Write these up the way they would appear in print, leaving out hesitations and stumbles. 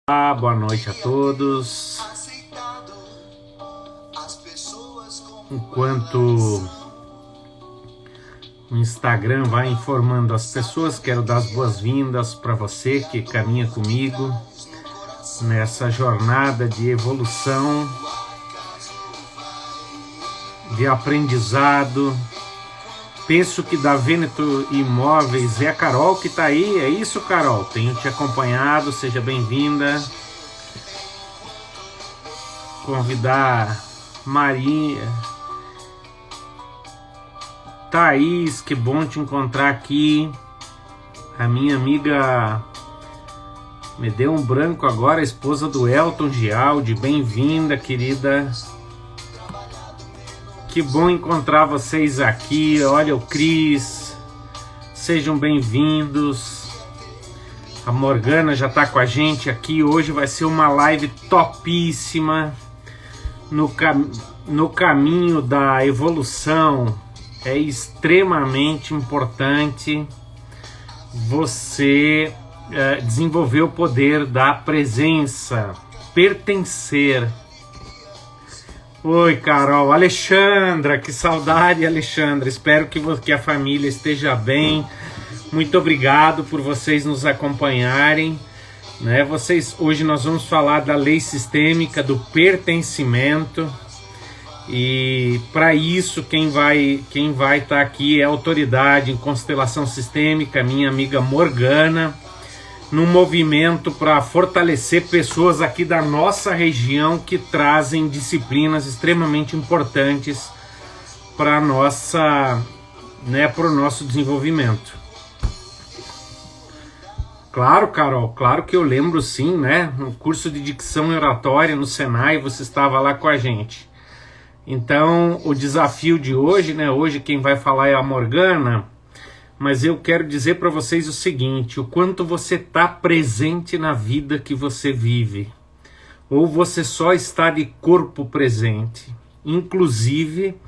Boa noite a todos. Enquanto o Instagram vai informando as pessoas, quero dar as boas-vindas para você que caminha comigo nessa jornada de evolução, de aprendizado. Penso que da Vêneto Imóveis é a Carol que está aí. É isso, Carol? Tenho te acompanhado, seja bem-vinda. Convidar Maria, Thaís, que bom te encontrar aqui. A minha amiga, me deu um branco agora, a esposa do Elton Gialdi. Bem-vinda, querida. Que bom encontrar vocês aqui. Olha o Cris, sejam bem-vindos. A Morgana já está com a gente aqui. Hoje vai ser uma live topíssima no caminho da evolução. É extremamente importante você desenvolver o poder da presença, pertencer. Oi, Carol. Alexandra, que saudade, Alexandra. Espero que a família esteja bem. Muito obrigado por vocês nos acompanharem. Hoje nós vamos falar da lei sistêmica do pertencimento. E para isso, quem vai estar aqui é a autoridade em constelação sistêmica, minha amiga Morgana, num movimento para fortalecer pessoas aqui da nossa região que trazem disciplinas extremamente importantes para o nosso desenvolvimento. Claro, Carol, claro que eu lembro sim, né? No curso de dicção e oratória no Senai, você estava lá com a gente. Então, o desafio de hoje, né? Hoje quem vai falar é a Morgana, mas eu quero dizer para vocês o seguinte: o quanto você está presente na vida que você vive, ou você só está de corpo presente, inclusive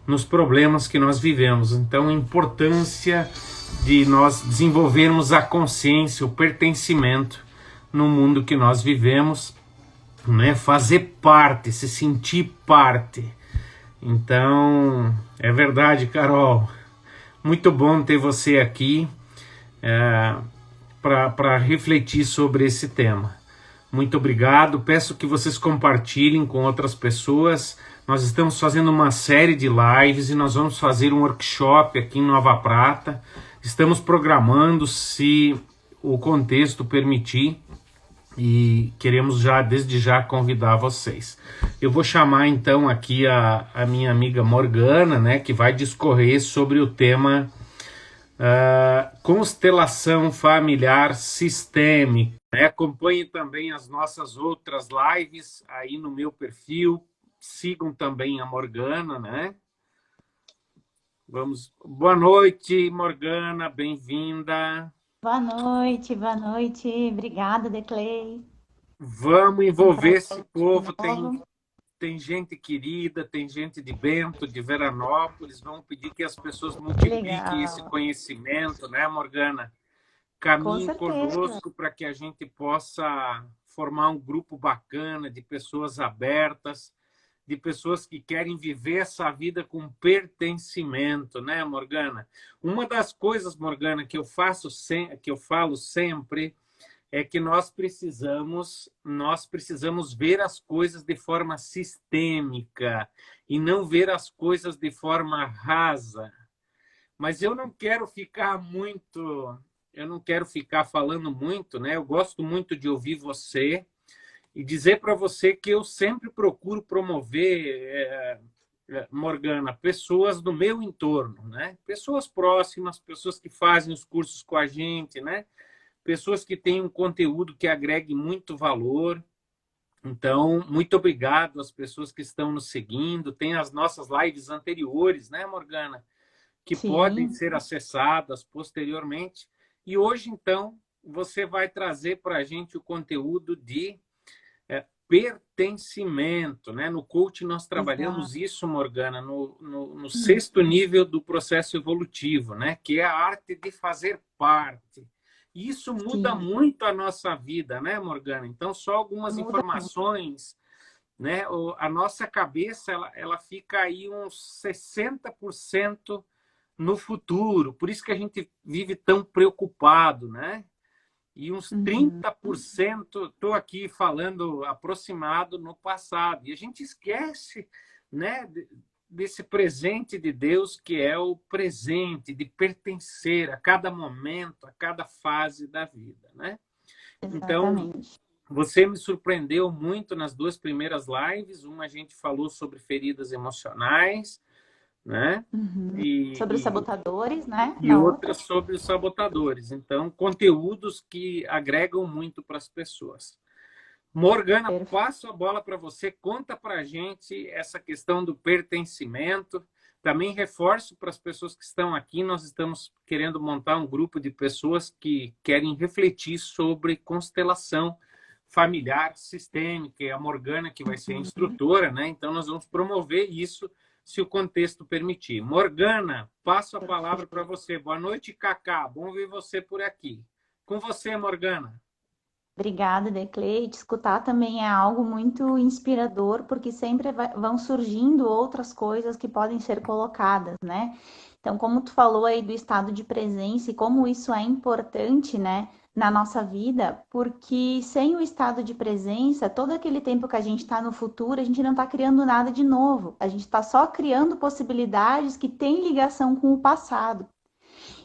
nos problemas que nós vivemos. Então, a importância de nós desenvolvermos a consciência, o pertencimento no mundo que nós vivemos, né? Fazer parte, se sentir parte. Então, é verdade, Carol. Muito bom ter você aqui para refletir sobre esse tema. Muito obrigado. Peço que vocês compartilhem com outras pessoas. Nós estamos fazendo uma série de lives e nós vamos fazer um workshop aqui em Nova Prata. Estamos programando, se o contexto permitir, e queremos desde já convidar vocês. Eu vou chamar então aqui a minha amiga Morgana, né, que vai discorrer sobre o tema constelação familiar sistêmica. Acompanhe também as nossas outras lives aí no meu perfil. Sigam também a Morgana, né? Boa noite, Morgana, bem-vinda. Boa noite, boa noite. Obrigada, Declei. Vamos envolver esse povo. De novo. Tem gente querida, tem gente de Bento, de Veranópolis. Vamos pedir que as pessoas Que multipliquem esse legal. conhecimento, né, Morgana? Com Caminhe certeza. conosco para que a gente possa formar um grupo bacana de pessoas abertas, de pessoas que querem viver essa vida com pertencimento, né, Morgana? Uma das coisas, Morgana, que eu falo sempre é que nós precisamos ver as coisas de forma sistêmica e não ver as coisas de forma rasa. Mas eu não quero ficar falando muito, né? Eu gosto muito de ouvir você e dizer para você que eu sempre procuro promover, Morgana, pessoas do meu entorno, né? Pessoas próximas, pessoas que fazem os cursos com a gente, né? Pessoas que têm um conteúdo que agregue muito valor. Então, muito obrigado às pessoas que estão nos seguindo. Tem as nossas lives anteriores, né, Morgana? Que podem Sim. ser acessadas posteriormente. E hoje, então, você vai trazer para a gente o conteúdo de pertencimento, né? No coaching nós trabalhamos Exato. isso, Morgana, no sexto nível do processo evolutivo, né? Que é a arte de fazer parte. E isso muda Sim, muito a nossa vida, né, Morgana? Então, só algumas muda muito. informações, né? A nossa cabeça ela fica aí uns 60% no futuro. Por isso que a gente vive tão preocupado, né? E uns Uhum. 30% estou aqui falando aproximado no passado. E a gente esquece, né, desse presente de Deus que é o presente, de pertencer a cada momento, a cada fase da vida, né? Então, Exatamente. você me surpreendeu muito nas duas primeiras lives. Uma a gente falou sobre feridas emocionais, né? Uhum. Sobre os E, sabotadores, né? e Na outra outra. sobre os sabotadores. Então, conteúdos que agregam muito para as pessoas. Morgana, Perfeito. passo a bola para você. Conta para a gente essa questão do pertencimento. Também reforço para as pessoas que estão aqui, nós estamos querendo montar um grupo de pessoas que querem refletir sobre constelação familiar sistêmica. É a Morgana que vai ser a Uhum. instrutora, né? Então, nós vamos promover isso se o contexto permitir. Morgana, passo a palavra para Perfeito. você. Boa noite, Cacá. Bom ver você por aqui. Com você, Morgana. Obrigada, Declei. Te escutar também é algo muito inspirador, porque sempre vão surgindo outras coisas que podem ser colocadas, né? Então, como tu falou aí do estado de presença e como isso é importante, né, na nossa vida, porque sem o estado de presença, todo aquele tempo que a gente está no futuro, a gente não está criando nada de novo. A gente está só criando possibilidades que têm ligação com o passado.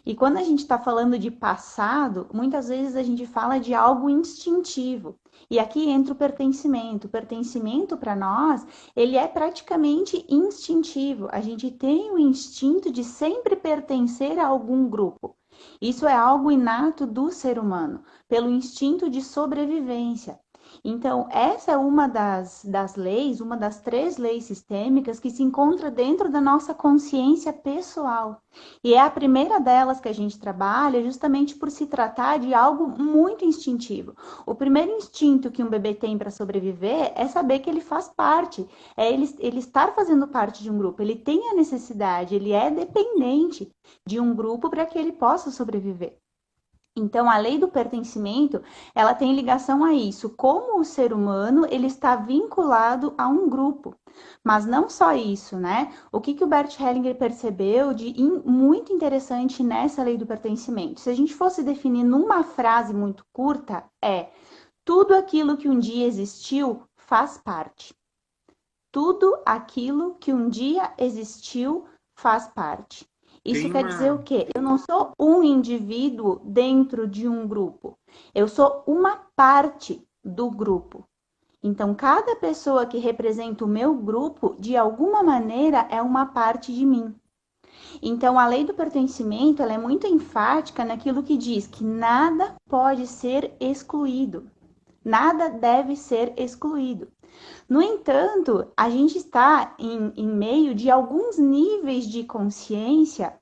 E quando a gente está falando de passado, muitas vezes a gente fala de algo instintivo. E aqui entra o pertencimento. O pertencimento para nós, ele é praticamente instintivo. A gente tem o instinto de sempre pertencer a algum grupo. Isso é algo inato do ser humano, pelo instinto de sobrevivência. Então, essa é uma das leis, uma das três leis sistêmicas que se encontra dentro da nossa consciência pessoal. E é a primeira delas que a gente trabalha justamente por se tratar de algo muito instintivo. O primeiro instinto que um bebê tem para sobreviver é saber que ele faz parte, é ele estar fazendo parte de um grupo, ele tem a necessidade, ele é dependente de um grupo para que ele possa sobreviver. Então, a lei do pertencimento, ela tem ligação a isso, como o ser humano, ele está vinculado a um grupo. Mas não só isso, né? O que o Bert Hellinger percebeu de muito interessante nessa lei do pertencimento? Se a gente fosse definir numa frase muito curta, é: tudo aquilo que um dia existiu faz parte. Tudo aquilo que um dia existiu faz parte. Isso Tem quer dizer uma o quê? Eu não sou um indivíduo dentro de um grupo. Eu sou uma parte do grupo. Então, cada pessoa que representa o meu grupo, de alguma maneira, é uma parte de mim. Então, a lei do pertencimento, ela é muito enfática naquilo que diz que nada pode ser excluído. Nada deve ser excluído. No entanto, a gente está em meio de alguns níveis de consciência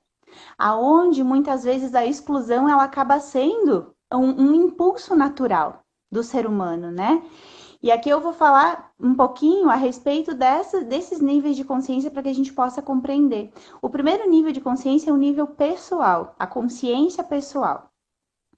aonde muitas vezes a exclusão ela acaba sendo um impulso natural do ser humano, né? E aqui eu vou falar um pouquinho a respeito desses níveis de consciência para que a gente possa compreender. O primeiro nível de consciência é o nível pessoal, a consciência pessoal.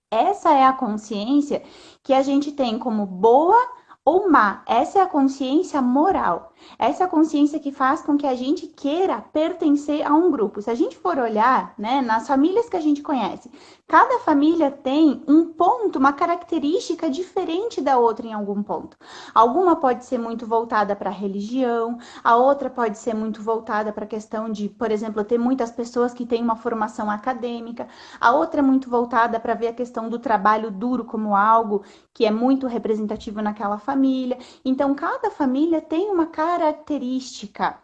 Essa é a consciência que a gente tem como boa ou má. Essa é a consciência moral. Essa é a consciência que faz com que a gente queira pertencer a um grupo. Se a gente for olhar, né, nas famílias que a gente conhece, cada família tem um ponto, uma característica diferente da outra em algum ponto. Alguma pode ser muito voltada para a religião, a outra pode ser muito voltada para a questão de, por exemplo, ter muitas pessoas que têm uma formação acadêmica, a outra é muito voltada para ver a questão do trabalho duro como algo que é muito representativo naquela família. Então, cada família tem uma característica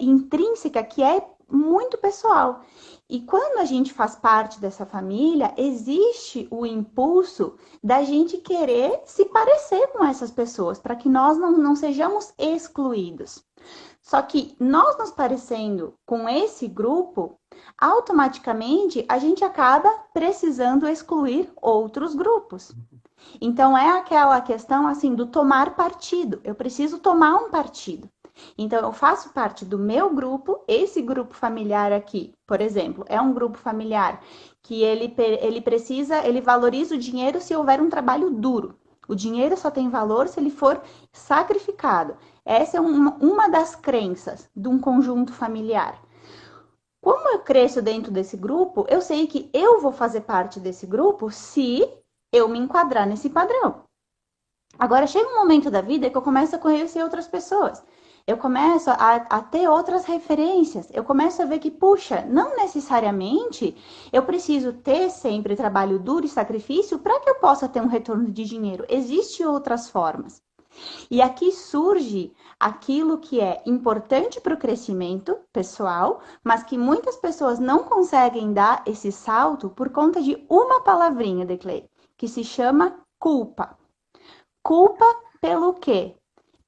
intrínseca que é muito pessoal. E quando a gente faz parte dessa família, existe o impulso da gente querer se parecer com essas pessoas, para que nós não sejamos excluídos. Só que nós nos parecendo com esse grupo, automaticamente a gente acaba precisando excluir outros grupos. Então é aquela questão assim do tomar partido. Eu preciso tomar um partido. Então, eu faço parte do meu grupo, esse grupo familiar aqui, por exemplo, é um grupo familiar que ele valoriza o dinheiro se houver um trabalho duro. O dinheiro só tem valor se ele for sacrificado. Essa é uma das crenças de um conjunto familiar. Como eu cresço dentro desse grupo, eu sei que eu vou fazer parte desse grupo se eu me enquadrar nesse padrão. Agora chega um momento da vida que eu começo a conhecer outras pessoas. Eu começo a ter outras referências. Eu começo a ver que, puxa, não necessariamente eu preciso ter sempre trabalho duro e sacrifício para que eu possa ter um retorno de dinheiro. Existem outras formas. E aqui surge aquilo que é importante para o crescimento pessoal, mas que muitas pessoas não conseguem dar esse salto por conta de uma palavrinha, Declei, que se chama culpa. Culpa pelo quê?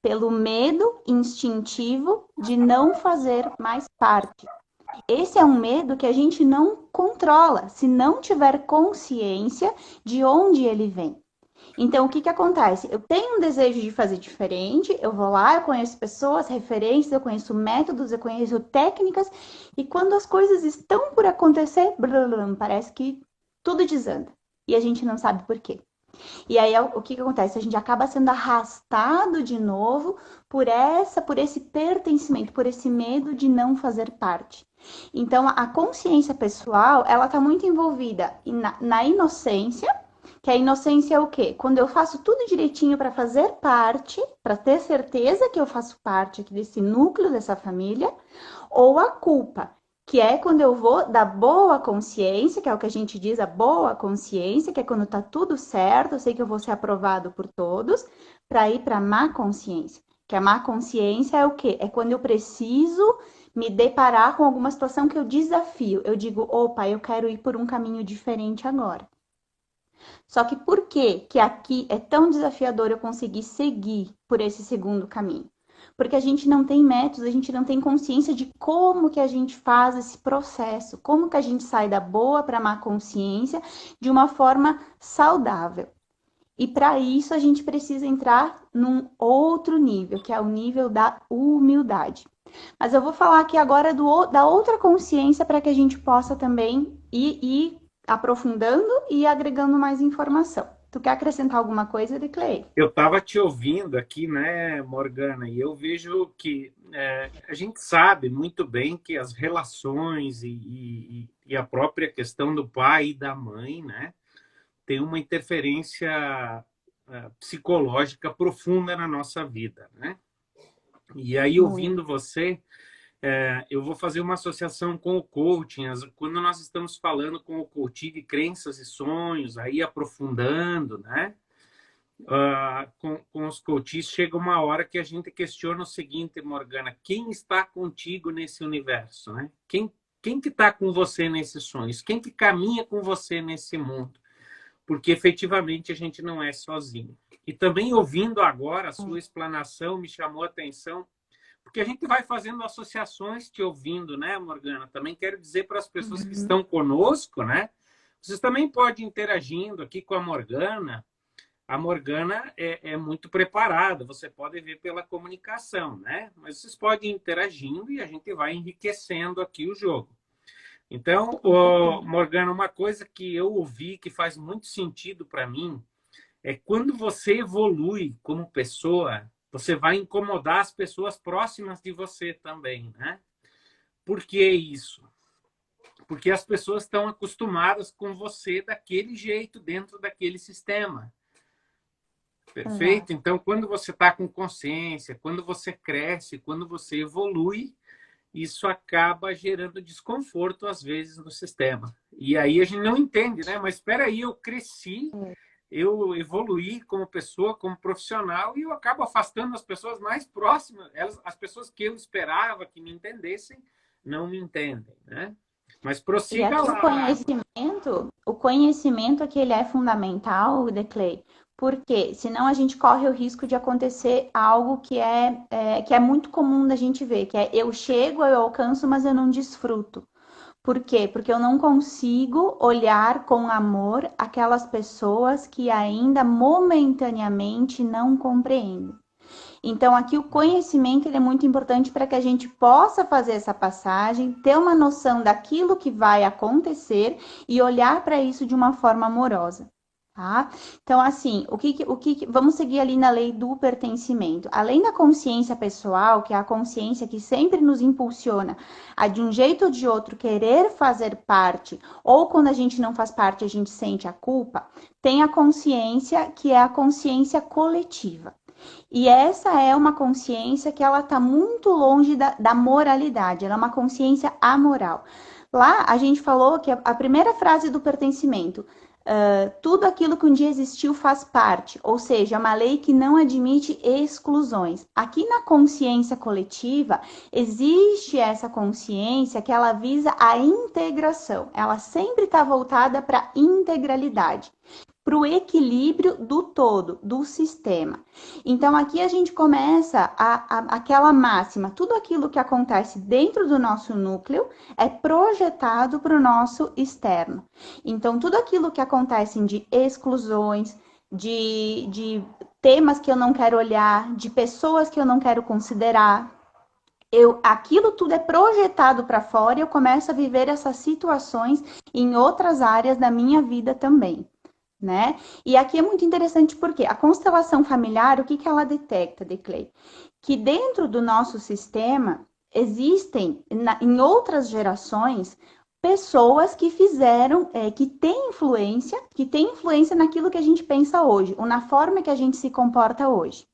Pelo medo instintivo de não fazer mais parte. Esse é um medo que a gente não controla se não tiver consciência de onde ele vem. Então, o que acontece? Eu tenho um desejo de fazer diferente, eu vou lá, eu conheço pessoas, referências, eu conheço métodos, eu conheço técnicas, e quando as coisas estão por acontecer, parece que tudo desanda. E a gente não sabe por quê. E aí, o que acontece? A gente acaba sendo arrastado de novo por esse pertencimento, por esse medo de não fazer parte. Então, a consciência pessoal, ela está muito envolvida na inocência, que a inocência é o quê? Quando eu faço tudo direitinho para fazer parte, para ter certeza que eu faço parte aqui desse núcleo, dessa família, ou a culpa, que é quando eu vou da boa consciência, que é o que a gente diz, a boa consciência, que é quando tá tudo certo, eu sei que eu vou ser aprovado por todos, para ir para a má consciência. Que a má consciência é o quê? É quando eu preciso me deparar com alguma situação que eu desafio. Eu digo, opa, eu quero ir por um caminho diferente agora. Só que por que aqui é tão desafiador eu conseguir seguir por esse segundo caminho? Porque a gente não tem métodos, a gente não tem consciência de como que a gente faz esse processo, como que a gente sai da boa para a má consciência de uma forma saudável. E para isso a gente precisa entrar num outro nível, que é o nível da humildade. Mas eu vou falar aqui agora da outra consciência para que a gente possa também ir aprofundando e agregando mais informação. Tu quer acrescentar alguma coisa, Declei? Eu estava te ouvindo aqui, né, Morgana, e eu vejo que a gente sabe muito bem que as relações e a própria questão do pai e da mãe, né, tem uma interferência psicológica profunda na nossa vida, né? E aí, ouvindo você, eu vou fazer uma associação com o coaching. Quando nós estamos falando com o coaching de crenças e sonhos, aí aprofundando, né? Com os coaches, chega uma hora que a gente questiona o seguinte, Morgana, quem está contigo nesse universo, né? Quem que está com você nesses sonhos? Quem que caminha com você nesse mundo? Porque efetivamente a gente não é sozinho. E também ouvindo agora a sua explanação me chamou a atenção, porque a gente vai fazendo associações te ouvindo, né, Morgana? Também quero dizer para as pessoas que estão conosco, né? Vocês também podem ir interagindo aqui com a Morgana. A Morgana é muito preparada, você pode ver pela comunicação, né? Mas vocês podem ir interagindo e a gente vai enriquecendo aqui o jogo. Então, Morgana, uma coisa que eu ouvi que faz muito sentido para mim é quando você evolui como pessoa, você vai incomodar as pessoas próximas de você também, né? Por que isso? Porque as pessoas estão acostumadas com você daquele jeito, dentro daquele sistema. Perfeito? Então, quando você está com consciência, quando você cresce, quando você evolui, isso acaba gerando desconforto, às vezes, no sistema. E aí a gente não entende, né? Mas espera aí, eu cresci, eu evoluí como pessoa, como profissional, e eu acabo afastando as pessoas mais próximas. As pessoas que eu esperava que me entendessem, não me entendem, né? Mas prossiga lá. O conhecimento é que ele é fundamental, Declei, porque senão a gente corre o risco de acontecer algo que é muito comum da gente ver, que é eu chego, eu alcanço, mas eu não desfruto. Por quê? Porque eu não consigo olhar com amor aquelas pessoas que ainda momentaneamente não compreendem. Então, aqui o conhecimento ele é muito importante para que a gente possa fazer essa passagem, ter uma noção daquilo que vai acontecer e olhar para isso de uma forma amorosa. Tá? Então, assim, vamos seguir ali na lei do pertencimento. Além da consciência pessoal, que é a consciência que sempre nos impulsiona a, de um jeito ou de outro, querer fazer parte, ou quando a gente não faz parte, a gente sente a culpa, tem a consciência que é a consciência coletiva. E essa é uma consciência que ela está muito longe da moralidade, ela é uma consciência amoral. Lá a gente falou que a primeira frase do pertencimento, tudo aquilo que um dia existiu faz parte, ou seja, é uma lei que não admite exclusões. Aqui na consciência coletiva, existe essa consciência que ela visa a integração, ela sempre está voltada para a integralidade, para o equilíbrio do todo, do sistema. Então, aqui a gente começa aquela máxima, tudo aquilo que acontece dentro do nosso núcleo é projetado para o nosso externo. Então, tudo aquilo que acontece de exclusões, de temas que eu não quero olhar, de pessoas que eu não quero considerar, aquilo tudo é projetado para fora e eu começo a viver essas situações em outras áreas da minha vida também. Né? E aqui é muito interessante porque a constelação familiar, o que ela detecta, Declei? Que dentro do nosso sistema existem, em outras gerações, pessoas que fizeram, que têm influência naquilo que a gente pensa hoje, ou na forma que a gente se comporta hoje.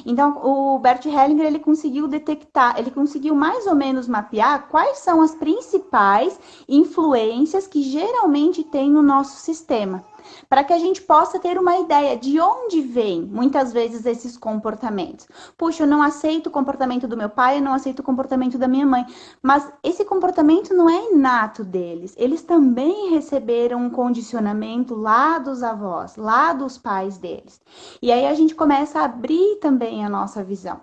Então, o Bert Hellinger, ele conseguiu detectar, ele conseguiu mais ou menos mapear quais são as principais influências que geralmente tem no nosso sistema, para que a gente possa ter uma ideia de onde vem, muitas vezes, esses comportamentos. Puxa, eu não aceito o comportamento do meu pai, eu não aceito o comportamento da minha mãe, mas esse comportamento não é inato deles, eles também receberam um condicionamento lá dos avós, lá dos pais deles. E aí a gente começa a abrir também a nossa visão.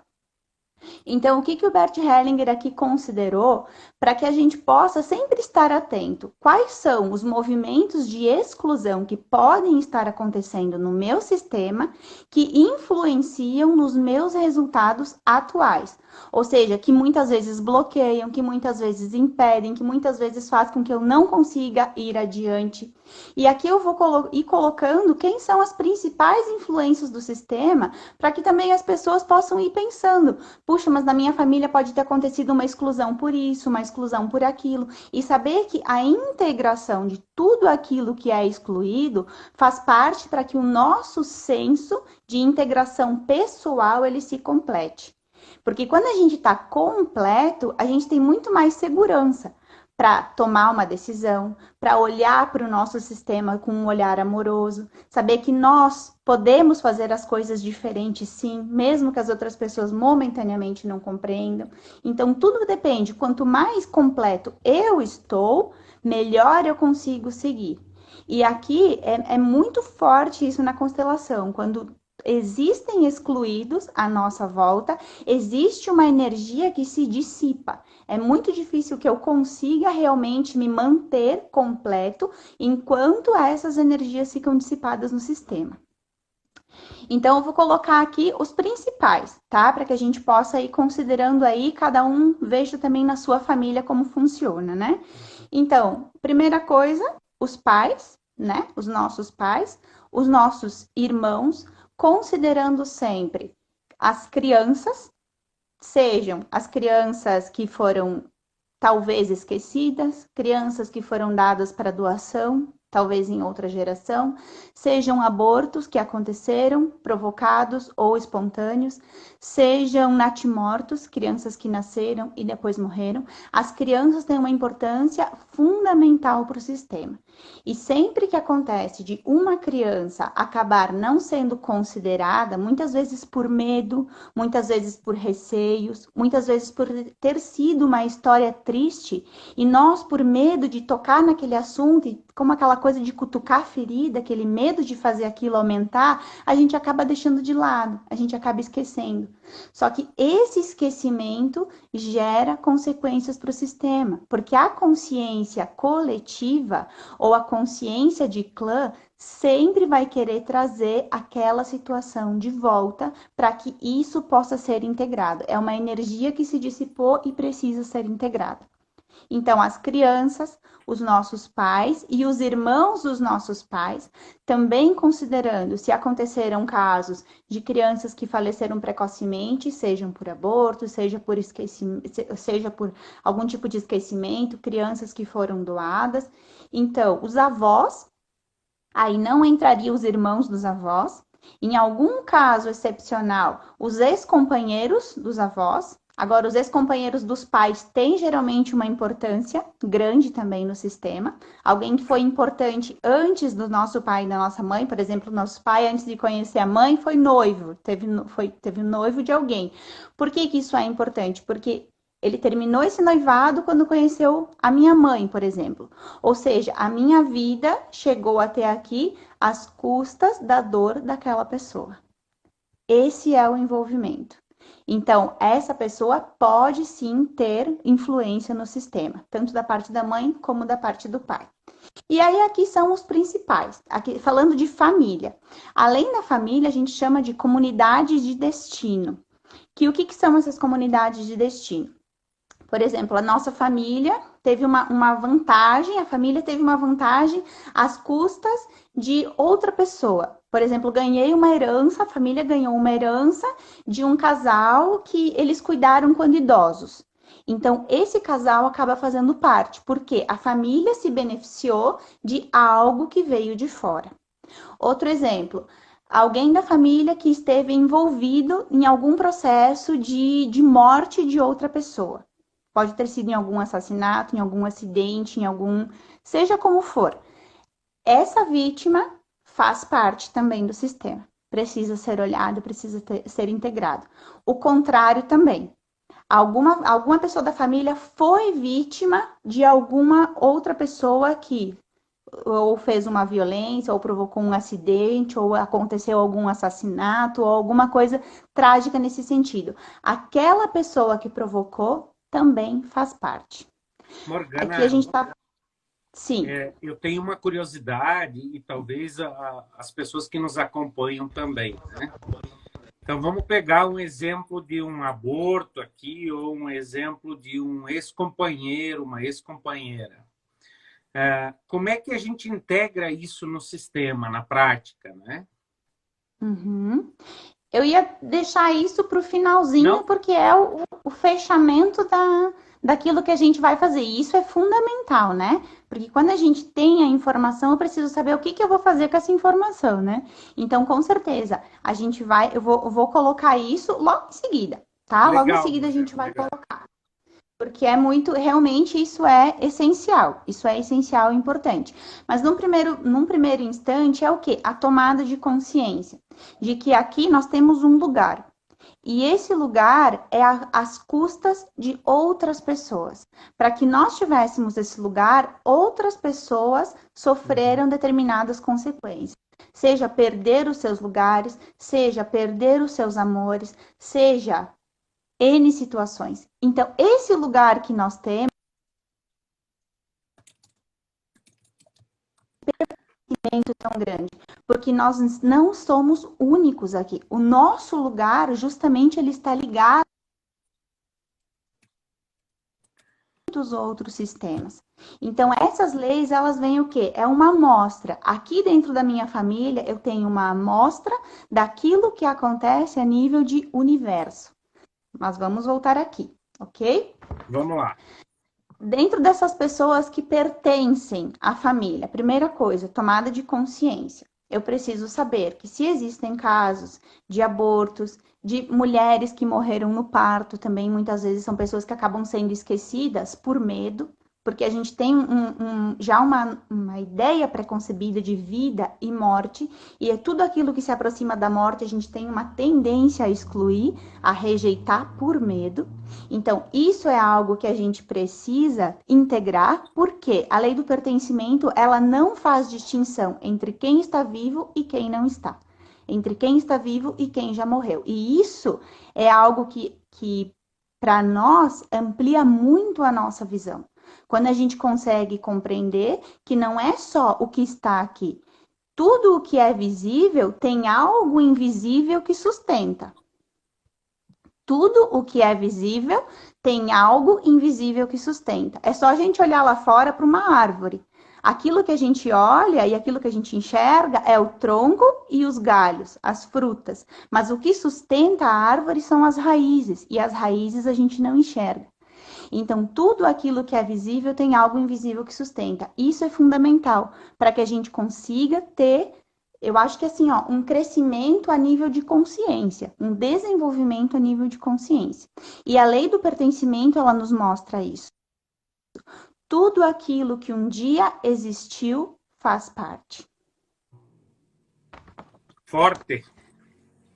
Então, o que o Bert Hellinger aqui considerou para que a gente possa sempre estar atento? Quais são os movimentos de exclusão que podem estar acontecendo no meu sistema que influenciam nos meus resultados atuais? Ou seja, que muitas vezes bloqueiam, que muitas vezes impedem, que muitas vezes fazem com que eu não consiga ir adiante. E aqui eu vou ir colocando quem são as principais influências do sistema para que também as pessoas possam ir pensando, puxa, mas na minha família pode ter acontecido uma exclusão por isso, uma exclusão por aquilo. E saber que a integração de tudo aquilo que é excluído faz parte para que o nosso senso de integração pessoal ele se complete. Porque quando a gente está completo, a gente tem muito mais segurança para tomar uma decisão, para olhar para o nosso sistema com um olhar amoroso, saber que nós podemos fazer as coisas diferentes sim, mesmo que as outras pessoas momentaneamente não compreendam. Então, tudo depende, quanto mais completo eu estou, melhor eu consigo seguir. E aqui é muito forte isso na constelação, quando existem excluídos à nossa volta, existe uma energia que se dissipa. É muito difícil que eu consiga realmente me manter completo enquanto essas energias ficam dissipadas no sistema. Então, eu vou colocar aqui os principais, tá? Para que a gente possa ir considerando aí, cada um veja também na sua família como funciona, né? Então, primeira coisa, os pais, né? Os nossos irmãos, considerando sempre as crianças, sejam as crianças que foram talvez esquecidas, crianças que foram dadas para doação, talvez em outra geração, sejam abortos que aconteceram, provocados ou espontâneos, sejam natimortos, crianças que nasceram e depois morreram. As crianças têm uma importância fundamental para o sistema. E sempre que acontece de uma criança acabar não sendo considerada, muitas vezes por medo, muitas vezes por receios, muitas vezes por ter sido uma história triste, e nós, por medo de tocar naquele assunto, e como aquela coisa de cutucar a ferida, aquele medo de fazer aquilo aumentar, a gente acaba deixando de lado, a gente acaba esquecendo. Só que esse esquecimento gera consequências para o sistema, porque a consciência coletiva, ou a consciência de clã sempre vai querer trazer aquela situação de volta para que isso possa ser integrado. É uma energia que se dissipou e precisa ser integrada. Então, as crianças, os nossos pais e os irmãos dos nossos pais, também considerando se aconteceram casos de crianças que faleceram precocemente, sejam por aborto, seja por seja por algum tipo de esquecimento, crianças que foram doadas. Então, os avós, aí não entraria os irmãos dos avós, em algum caso excepcional, os ex-companheiros dos avós. Agora, os ex-companheiros dos pais têm geralmente uma importância grande também no sistema. Alguém que foi importante antes do nosso pai e da nossa mãe, por exemplo, nosso pai, antes de conhecer a mãe, foi noivo, teve noivo de alguém. Por que que isso é importante? Porque ele terminou esse noivado quando conheceu a minha mãe, por exemplo. Ou seja, a minha vida chegou até aqui às custas da dor daquela pessoa. Esse é o envolvimento. Então, essa pessoa pode sim ter influência no sistema, tanto da parte da mãe como da parte do pai. E aí, aqui são os principais. Aqui, falando de família. Além da família, a gente chama de comunidades de destino. O que são essas comunidades de destino? Por exemplo, a nossa família teve uma vantagem, a família teve uma vantagem às custas de outra pessoa. Por exemplo, ganhei uma herança, a família ganhou uma herança de um casal que eles cuidaram quando idosos. Então, esse casal acaba fazendo parte, porque a família se beneficiou de algo que veio de fora. Outro exemplo, alguém da família que esteve envolvido em algum processo de morte de outra pessoa. Pode ter sido em algum assassinato, em algum acidente, em algum... Seja como for. Essa vítima faz parte também do sistema. Precisa ser olhado, precisa ser integrado. O contrário também. Alguma pessoa da família foi vítima de alguma outra pessoa que ou fez uma violência, ou provocou um acidente, ou aconteceu algum assassinato, ou alguma coisa trágica nesse sentido. Aquela pessoa que provocou também faz parte. Morgana, aqui a gente está... Sim. Eu tenho uma curiosidade e talvez as pessoas que nos acompanham também, né? Então, vamos pegar um exemplo de um aborto aqui ou um exemplo de um ex-companheiro, uma ex-companheira. Como é que a gente integra isso no sistema, na prática, né? Uhum. Eu ia deixar isso para o finalzinho, Não? porque é o fechamento daquilo que a gente vai fazer. E isso é fundamental, né? Porque quando a gente tem a informação, eu preciso saber o que eu vou fazer com essa informação, né? Então, com certeza, a gente vai, eu vou colocar isso logo em seguida, tá? Legal, logo em seguida a gente vai legal. colocar. Porque é muito, realmente isso é essencial e importante. Mas num primeiro instante é o quê? A tomada de consciência de que aqui nós temos um lugar. E esse lugar é às custas de outras pessoas. Para que nós tivéssemos esse lugar, outras pessoas sofreram determinadas consequências. Seja perder os seus lugares, seja perder os seus amores, seja N situações. Então, esse lugar que nós temos é tão grande, porque nós não somos únicos aqui. O nosso lugar, justamente, ele está ligado a muitos outros sistemas. Então, essas leis, elas vêm o quê? É uma amostra. Aqui dentro da minha família, eu tenho uma amostra daquilo que acontece a nível de universo. Mas vamos voltar aqui, ok? Vamos lá. Dentro dessas pessoas que pertencem à família, primeira coisa, tomada de consciência. Eu preciso saber que se existem casos de abortos, de mulheres que morreram no parto, também muitas vezes são pessoas que acabam sendo esquecidas por medo, porque a gente tem já uma ideia preconcebida de vida e morte, e é tudo aquilo que se aproxima da morte, a gente tem uma tendência a excluir, a rejeitar por medo. Então, isso é algo que a gente precisa integrar, porque a lei do pertencimento, ela não faz distinção entre quem está vivo e quem não está, entre quem está vivo e quem já morreu. E isso é algo que para nós, amplia muito a nossa visão. Quando a gente consegue compreender que não é só o que está aqui. Tudo o que é visível tem algo invisível que sustenta. Tudo o que é visível tem algo invisível que sustenta. É só a gente olhar lá fora para uma árvore. Aquilo que a gente olha e aquilo que a gente enxerga é o tronco e os galhos, as frutas. Mas o que sustenta a árvore são as raízes, e as raízes a gente não enxerga. Então, tudo aquilo que é visível tem algo invisível que sustenta. Isso é fundamental para que a gente consiga ter, eu acho que assim, ó, um crescimento a nível de consciência, um desenvolvimento a nível de consciência. E a lei do pertencimento, ela nos mostra isso. Tudo aquilo que um dia existiu faz parte. Forte.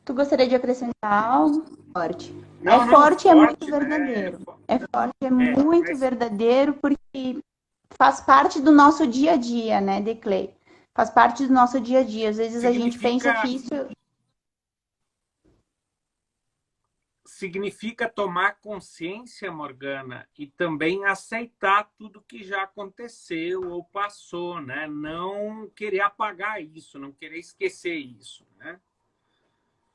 Tu gostaria de acrescentar algo? Forte. Não, Forte, é muito né? verdadeiro. É forte, é muito verdadeiro, porque faz parte do nosso dia a dia, né, Declay? Faz parte do nosso dia a dia. Às vezes a gente pensa que isso... Significa tomar consciência, Morgana, e também aceitar tudo que já aconteceu ou passou, né? Não querer apagar isso, não querer esquecer isso, né?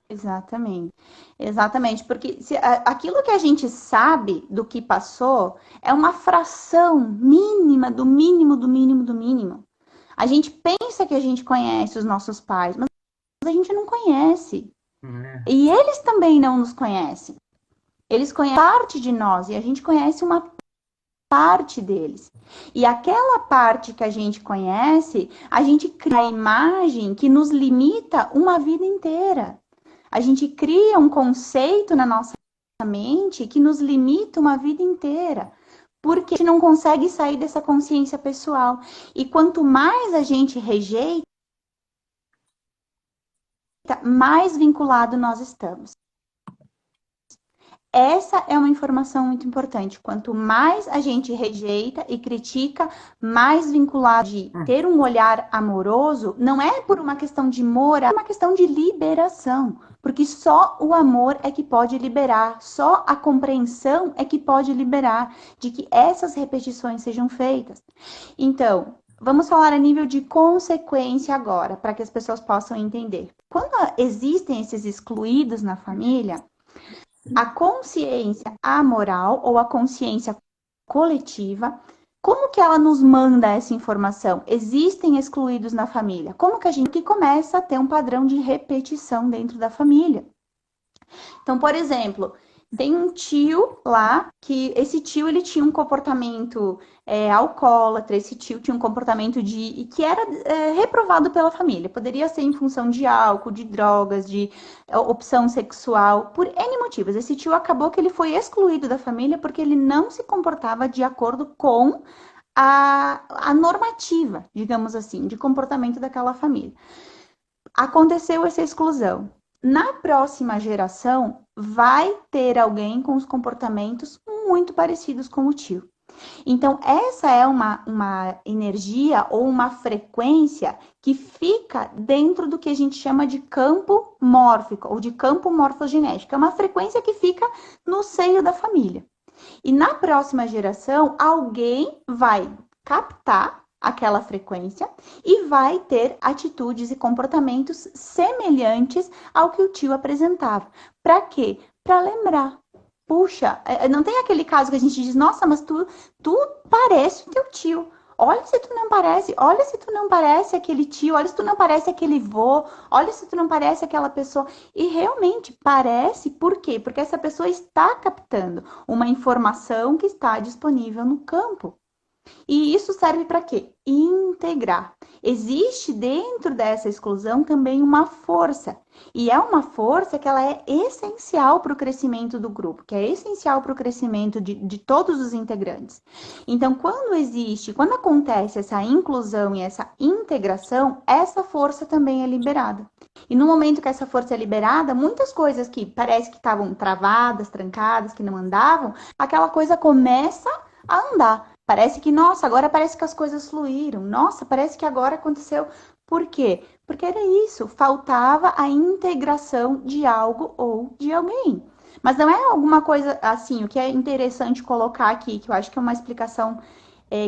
Exatamente, exatamente, porque aquilo que a gente sabe do que passou é uma fração mínima do mínimo, do mínimo, do mínimo. A gente pensa que a gente conhece os nossos pais, mas a gente não conhece. E eles também não nos conhecem. Eles conhecem parte de nós e a gente conhece uma parte deles. E aquela parte que a gente conhece, a gente cria a imagem que nos limita uma vida inteira. A gente cria um conceito na nossa mente que nos limita uma vida inteira. Porque a gente não consegue sair dessa consciência pessoal. E quanto mais a gente rejeita, mais vinculado nós estamos. Essa é uma informação muito importante. Quanto mais a gente rejeita e critica, mais vinculado de ter um olhar amoroso, não é por uma questão de moral, é uma questão de liberação. Porque só o amor é que pode liberar, só a compreensão é que pode liberar de que essas repetições sejam feitas. Então, vamos falar a nível de consequência agora, para que as pessoas possam entender. Quando existem esses excluídos na família, a consciência amoral ou a consciência coletiva, como que ela nos manda essa informação? Existem excluídos na família. Como que a gente começa a ter um padrão de repetição dentro da família? Então, por exemplo, tem um tio lá, que esse tio ele tinha um comportamento alcoólatra, esse tio tinha um comportamento que era reprovado pela família. Poderia ser em função de álcool, de drogas, de opção sexual, por N motivos. Esse tio acabou que ele foi excluído da família porque ele não se comportava de acordo com a normativa, digamos assim, de comportamento daquela família. Aconteceu essa exclusão. Na próxima geração, vai ter alguém com os comportamentos muito parecidos com o tio. Então, essa é uma energia ou uma frequência que fica dentro do que a gente chama de campo mórfico ou de campo morfogenético. É uma frequência que fica no seio da família. E na próxima geração, alguém vai captar aquela frequência e vai ter atitudes e comportamentos semelhantes ao que o tio apresentava. Para quê? Para lembrar. Puxa, não tem aquele caso que a gente diz, nossa, mas tu parece o teu tio. Olha se tu não parece, olha se tu não parece aquele tio, olha se tu não parece aquele vô, olha se tu não parece aquela pessoa. E realmente parece, por quê? Porque essa pessoa está captando uma informação que está disponível no campo. E isso serve para quê? Integrar. Existe dentro dessa exclusão também uma força. E é uma força que ela é essencial para o crescimento do grupo, que é essencial para o crescimento de todos os integrantes. Então, quando acontece essa inclusão e essa integração, essa força também é liberada. E no momento que essa força é liberada, muitas coisas que parece que estavam travadas, trancadas, que não andavam, aquela coisa começa a andar. Parece que, nossa, agora parece que as coisas fluíram. Nossa, parece que agora aconteceu. Por quê? Porque era isso, faltava a integração de algo ou de alguém. Mas não é alguma coisa assim, o que é interessante colocar aqui, que eu acho que é uma explicação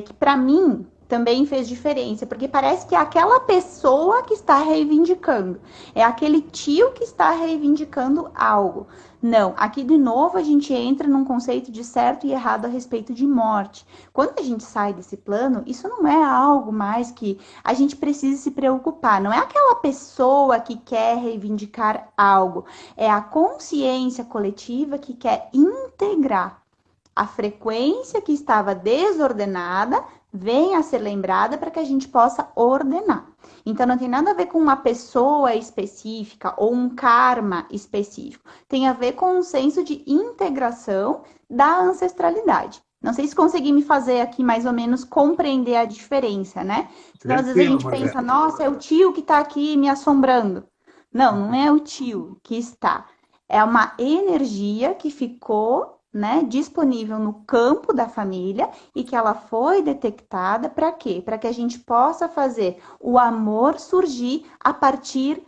que para mim também fez diferença, porque parece que é aquela pessoa que está reivindicando, é aquele tio que está reivindicando algo. Não, aqui de novo a gente entra num conceito de certo e errado a respeito de morte. Quando a gente sai desse plano, isso não é algo mais que a gente precisa se preocupar. Não é aquela pessoa que quer reivindicar algo, é a consciência coletiva que quer integrar a frequência que estava desordenada vem a ser lembrada para que a gente possa ordenar. Então, não tem nada a ver com uma pessoa específica ou um karma específico. Tem a ver com um senso de integração da ancestralidade. Não sei se consegui me fazer aqui mais ou menos compreender a diferença, né? Então, às vezes a gente pensa, nossa, é o tio que está aqui me assombrando. Não, não é o tio que está. É uma energia que ficou, né, disponível no campo da família e que ela foi detectada para quê? Para que a gente possa fazer o amor surgir a partir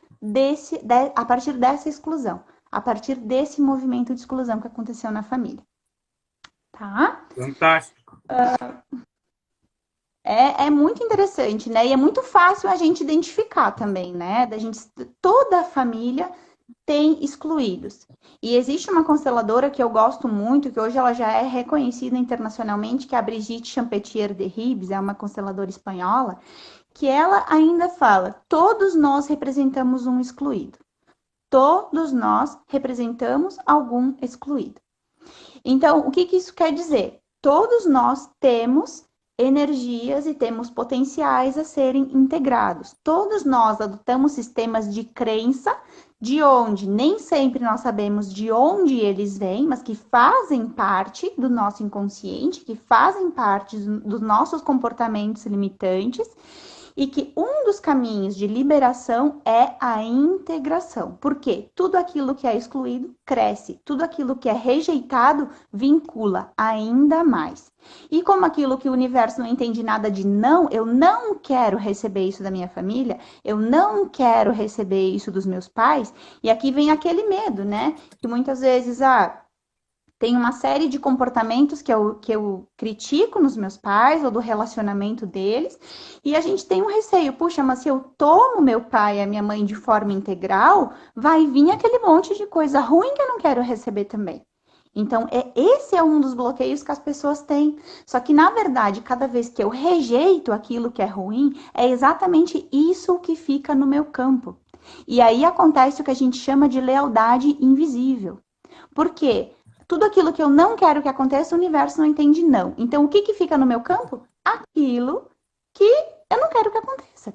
a partir dessa exclusão, a partir desse movimento de exclusão que aconteceu na família. Tá? Fantástico. É muito interessante, né? E é muito fácil a gente identificar também, né? Toda a família tem excluídos. E existe uma consteladora que eu gosto muito, que hoje ela já é reconhecida internacionalmente, que é a Brigitte Champetier de Ribes, é uma consteladora espanhola, que ela ainda fala: todos nós representamos um excluído. Todos nós representamos algum excluído. Então, o que isso quer dizer? Todos nós temos energias e temos potenciais a serem integrados. Todos nós adotamos sistemas de crença de onde nem sempre nós sabemos de onde eles vêm, mas que fazem parte do nosso inconsciente, que fazem parte dos nossos comportamentos limitantes, e que um dos caminhos de liberação é a integração. Porque tudo aquilo que é excluído cresce, tudo aquilo que é rejeitado vincula ainda mais. E como aquilo que o universo não entende nada de não, eu não quero receber isso da minha família, eu não quero receber isso dos meus pais, e aqui vem aquele medo, né? Que muitas vezes, tem uma série de comportamentos que eu critico nos meus pais ou do relacionamento deles, e a gente tem um receio, puxa, mas se eu tomo meu pai e a minha mãe de forma integral, vai vir aquele monte de coisa ruim que eu não quero receber também. Então, esse é um dos bloqueios que as pessoas têm. Só que, na verdade, cada vez que eu rejeito aquilo que é ruim, é exatamente isso que fica no meu campo. E aí acontece o que a gente chama de lealdade invisível. Por quê? Tudo aquilo que eu não quero que aconteça, o universo não entende não. Então, o que fica no meu campo? Aquilo que eu não quero que aconteça.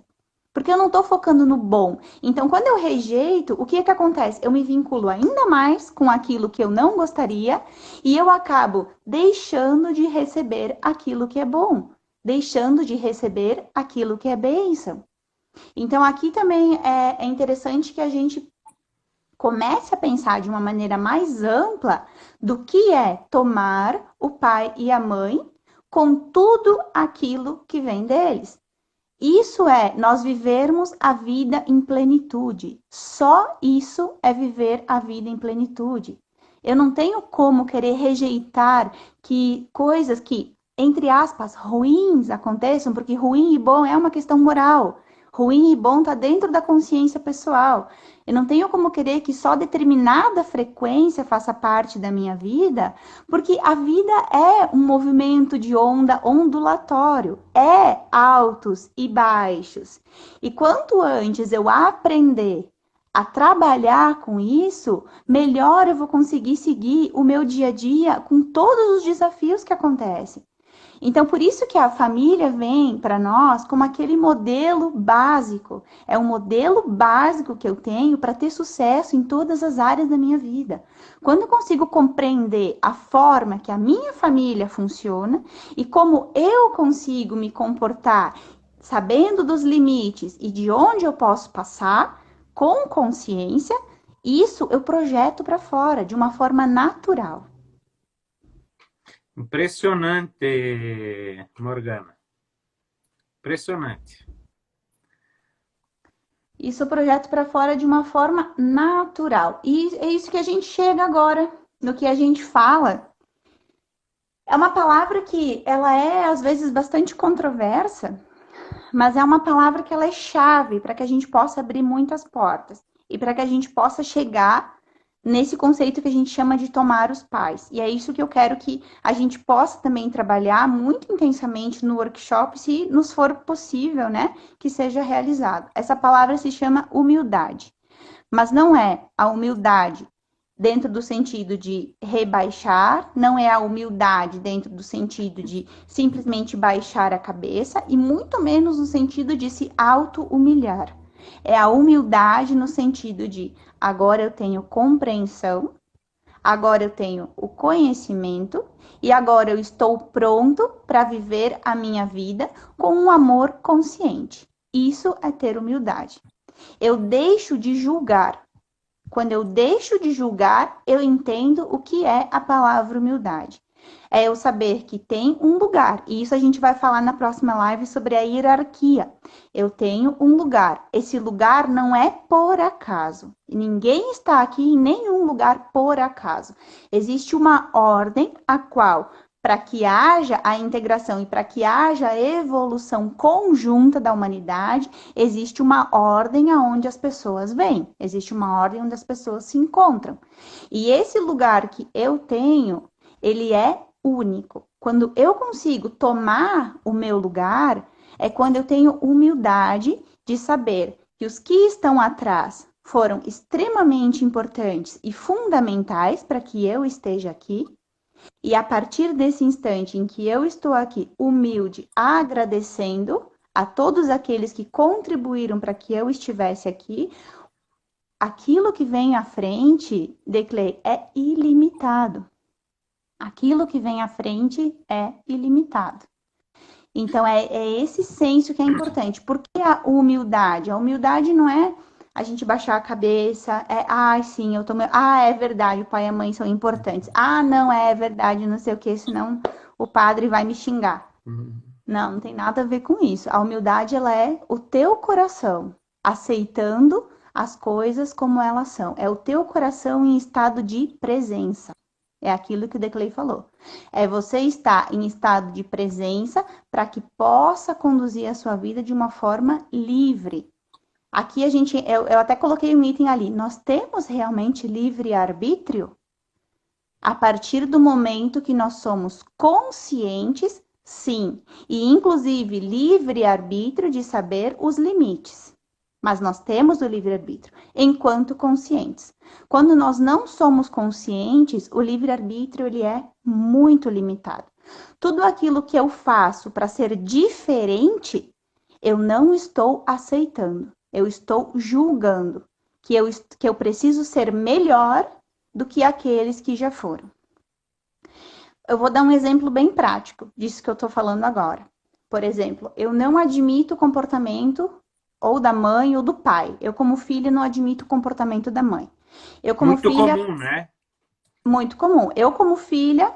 Porque eu não estou focando no bom. Então, quando eu rejeito, o que acontece? Eu me vinculo ainda mais com aquilo que eu não gostaria e eu acabo deixando de receber aquilo que é bom. Deixando de receber aquilo que é bênção. Então, aqui também é interessante que a gente comece a pensar de uma maneira mais ampla do que é tomar o pai e a mãe com tudo aquilo que vem deles. Isso é nós vivermos a vida em plenitude. Só isso é viver a vida em plenitude. Eu não tenho como querer rejeitar que coisas que, entre aspas, ruins aconteçam, porque ruim e bom é uma questão moral. Ruim e bom está dentro da consciência pessoal. Eu não tenho como querer que só determinada frequência faça parte da minha vida, porque a vida é um movimento de onda ondulatório, é altos e baixos. E quanto antes eu aprender a trabalhar com isso, melhor eu vou conseguir seguir o meu dia a dia com todos os desafios que acontecem. Então, por isso que a família vem para nós como aquele modelo básico. É um modelo básico que eu tenho para ter sucesso em todas as áreas da minha vida. Quando eu consigo compreender a forma que a minha família funciona e como eu consigo me comportar, sabendo dos limites e de onde eu posso passar, com consciência, isso eu projeto para fora de uma forma natural. Impressionante, Morgana. Impressionante. Isso eu projeto para fora de uma forma natural. E é isso que a gente chega agora, no que a gente fala É uma palavra que ela é, às vezes, bastante controversa, mas é uma palavra que ela é chave para que a gente possa abrir muitas portas e para que a gente possa chegar nesse conceito que a gente chama de tomar os pais. E é isso que eu quero que a gente possa também trabalhar muito intensamente no workshop, se nos for possível, né, que seja realizado. Essa palavra se chama humildade, mas não é a humildade dentro do sentido de rebaixar, não é a humildade dentro do sentido de simplesmente baixar a cabeça e muito menos no sentido de se auto-humilhar. É a humildade no sentido de agora eu tenho compreensão, agora eu tenho o conhecimento e agora eu estou pronto para viver a minha vida com um amor consciente. Isso é ter humildade. Eu deixo de julgar. Quando eu deixo de julgar, eu entendo o que é a palavra humildade. É eu saber que tem um lugar, e isso a gente vai falar na próxima live sobre a hierarquia. Eu tenho um lugar. Esse lugar não é por acaso. Ninguém está aqui em nenhum lugar por acaso. Existe uma ordem a qual, para que haja a integração e para que haja a evolução conjunta da humanidade, existe uma ordem aonde as pessoas vêm, existe uma ordem onde as pessoas se encontram. E esse lugar que eu tenho, ele é único. Quando eu consigo tomar o meu lugar, é quando eu tenho humildade de saber que os que estão atrás foram extremamente importantes e fundamentais para que eu esteja aqui. E a partir desse instante em que eu estou aqui humilde, agradecendo a todos aqueles que contribuíram para que eu estivesse aqui, aquilo que vem à frente, Declei, é ilimitado. Aquilo que vem à frente é ilimitado. Então, é esse senso que é importante. Por que a humildade? A humildade não é a gente baixar a cabeça, sim, é verdade, o pai e a mãe são importantes. Não é verdade, não sei o que, senão o padre vai me xingar. Não, não tem nada a ver com isso. A humildade, ela é o teu coração aceitando as coisas como elas são. É o teu coração em estado de presença. É aquilo que o Declei falou. É você estar em estado de presença para que possa conduzir a sua vida de uma forma livre. Aqui eu até coloquei um item ali. Nós temos realmente livre-arbítrio? A partir do momento que nós somos conscientes, sim. E inclusive livre-arbítrio de saber os limites. Mas nós temos o livre-arbítrio enquanto conscientes. Quando nós não somos conscientes, o livre-arbítrio ele é muito limitado. Tudo aquilo que eu faço para ser diferente, eu não estou aceitando. Eu estou julgando que eu preciso ser melhor do que aqueles que já foram. Eu vou dar um exemplo bem prático disso que eu estou falando agora. Por exemplo, eu não admito o comportamento ou da mãe ou do pai. Eu, como filha, não admito o comportamento da mãe. Eu, como Muito filha, comum, né? muito comum. Eu, como filha,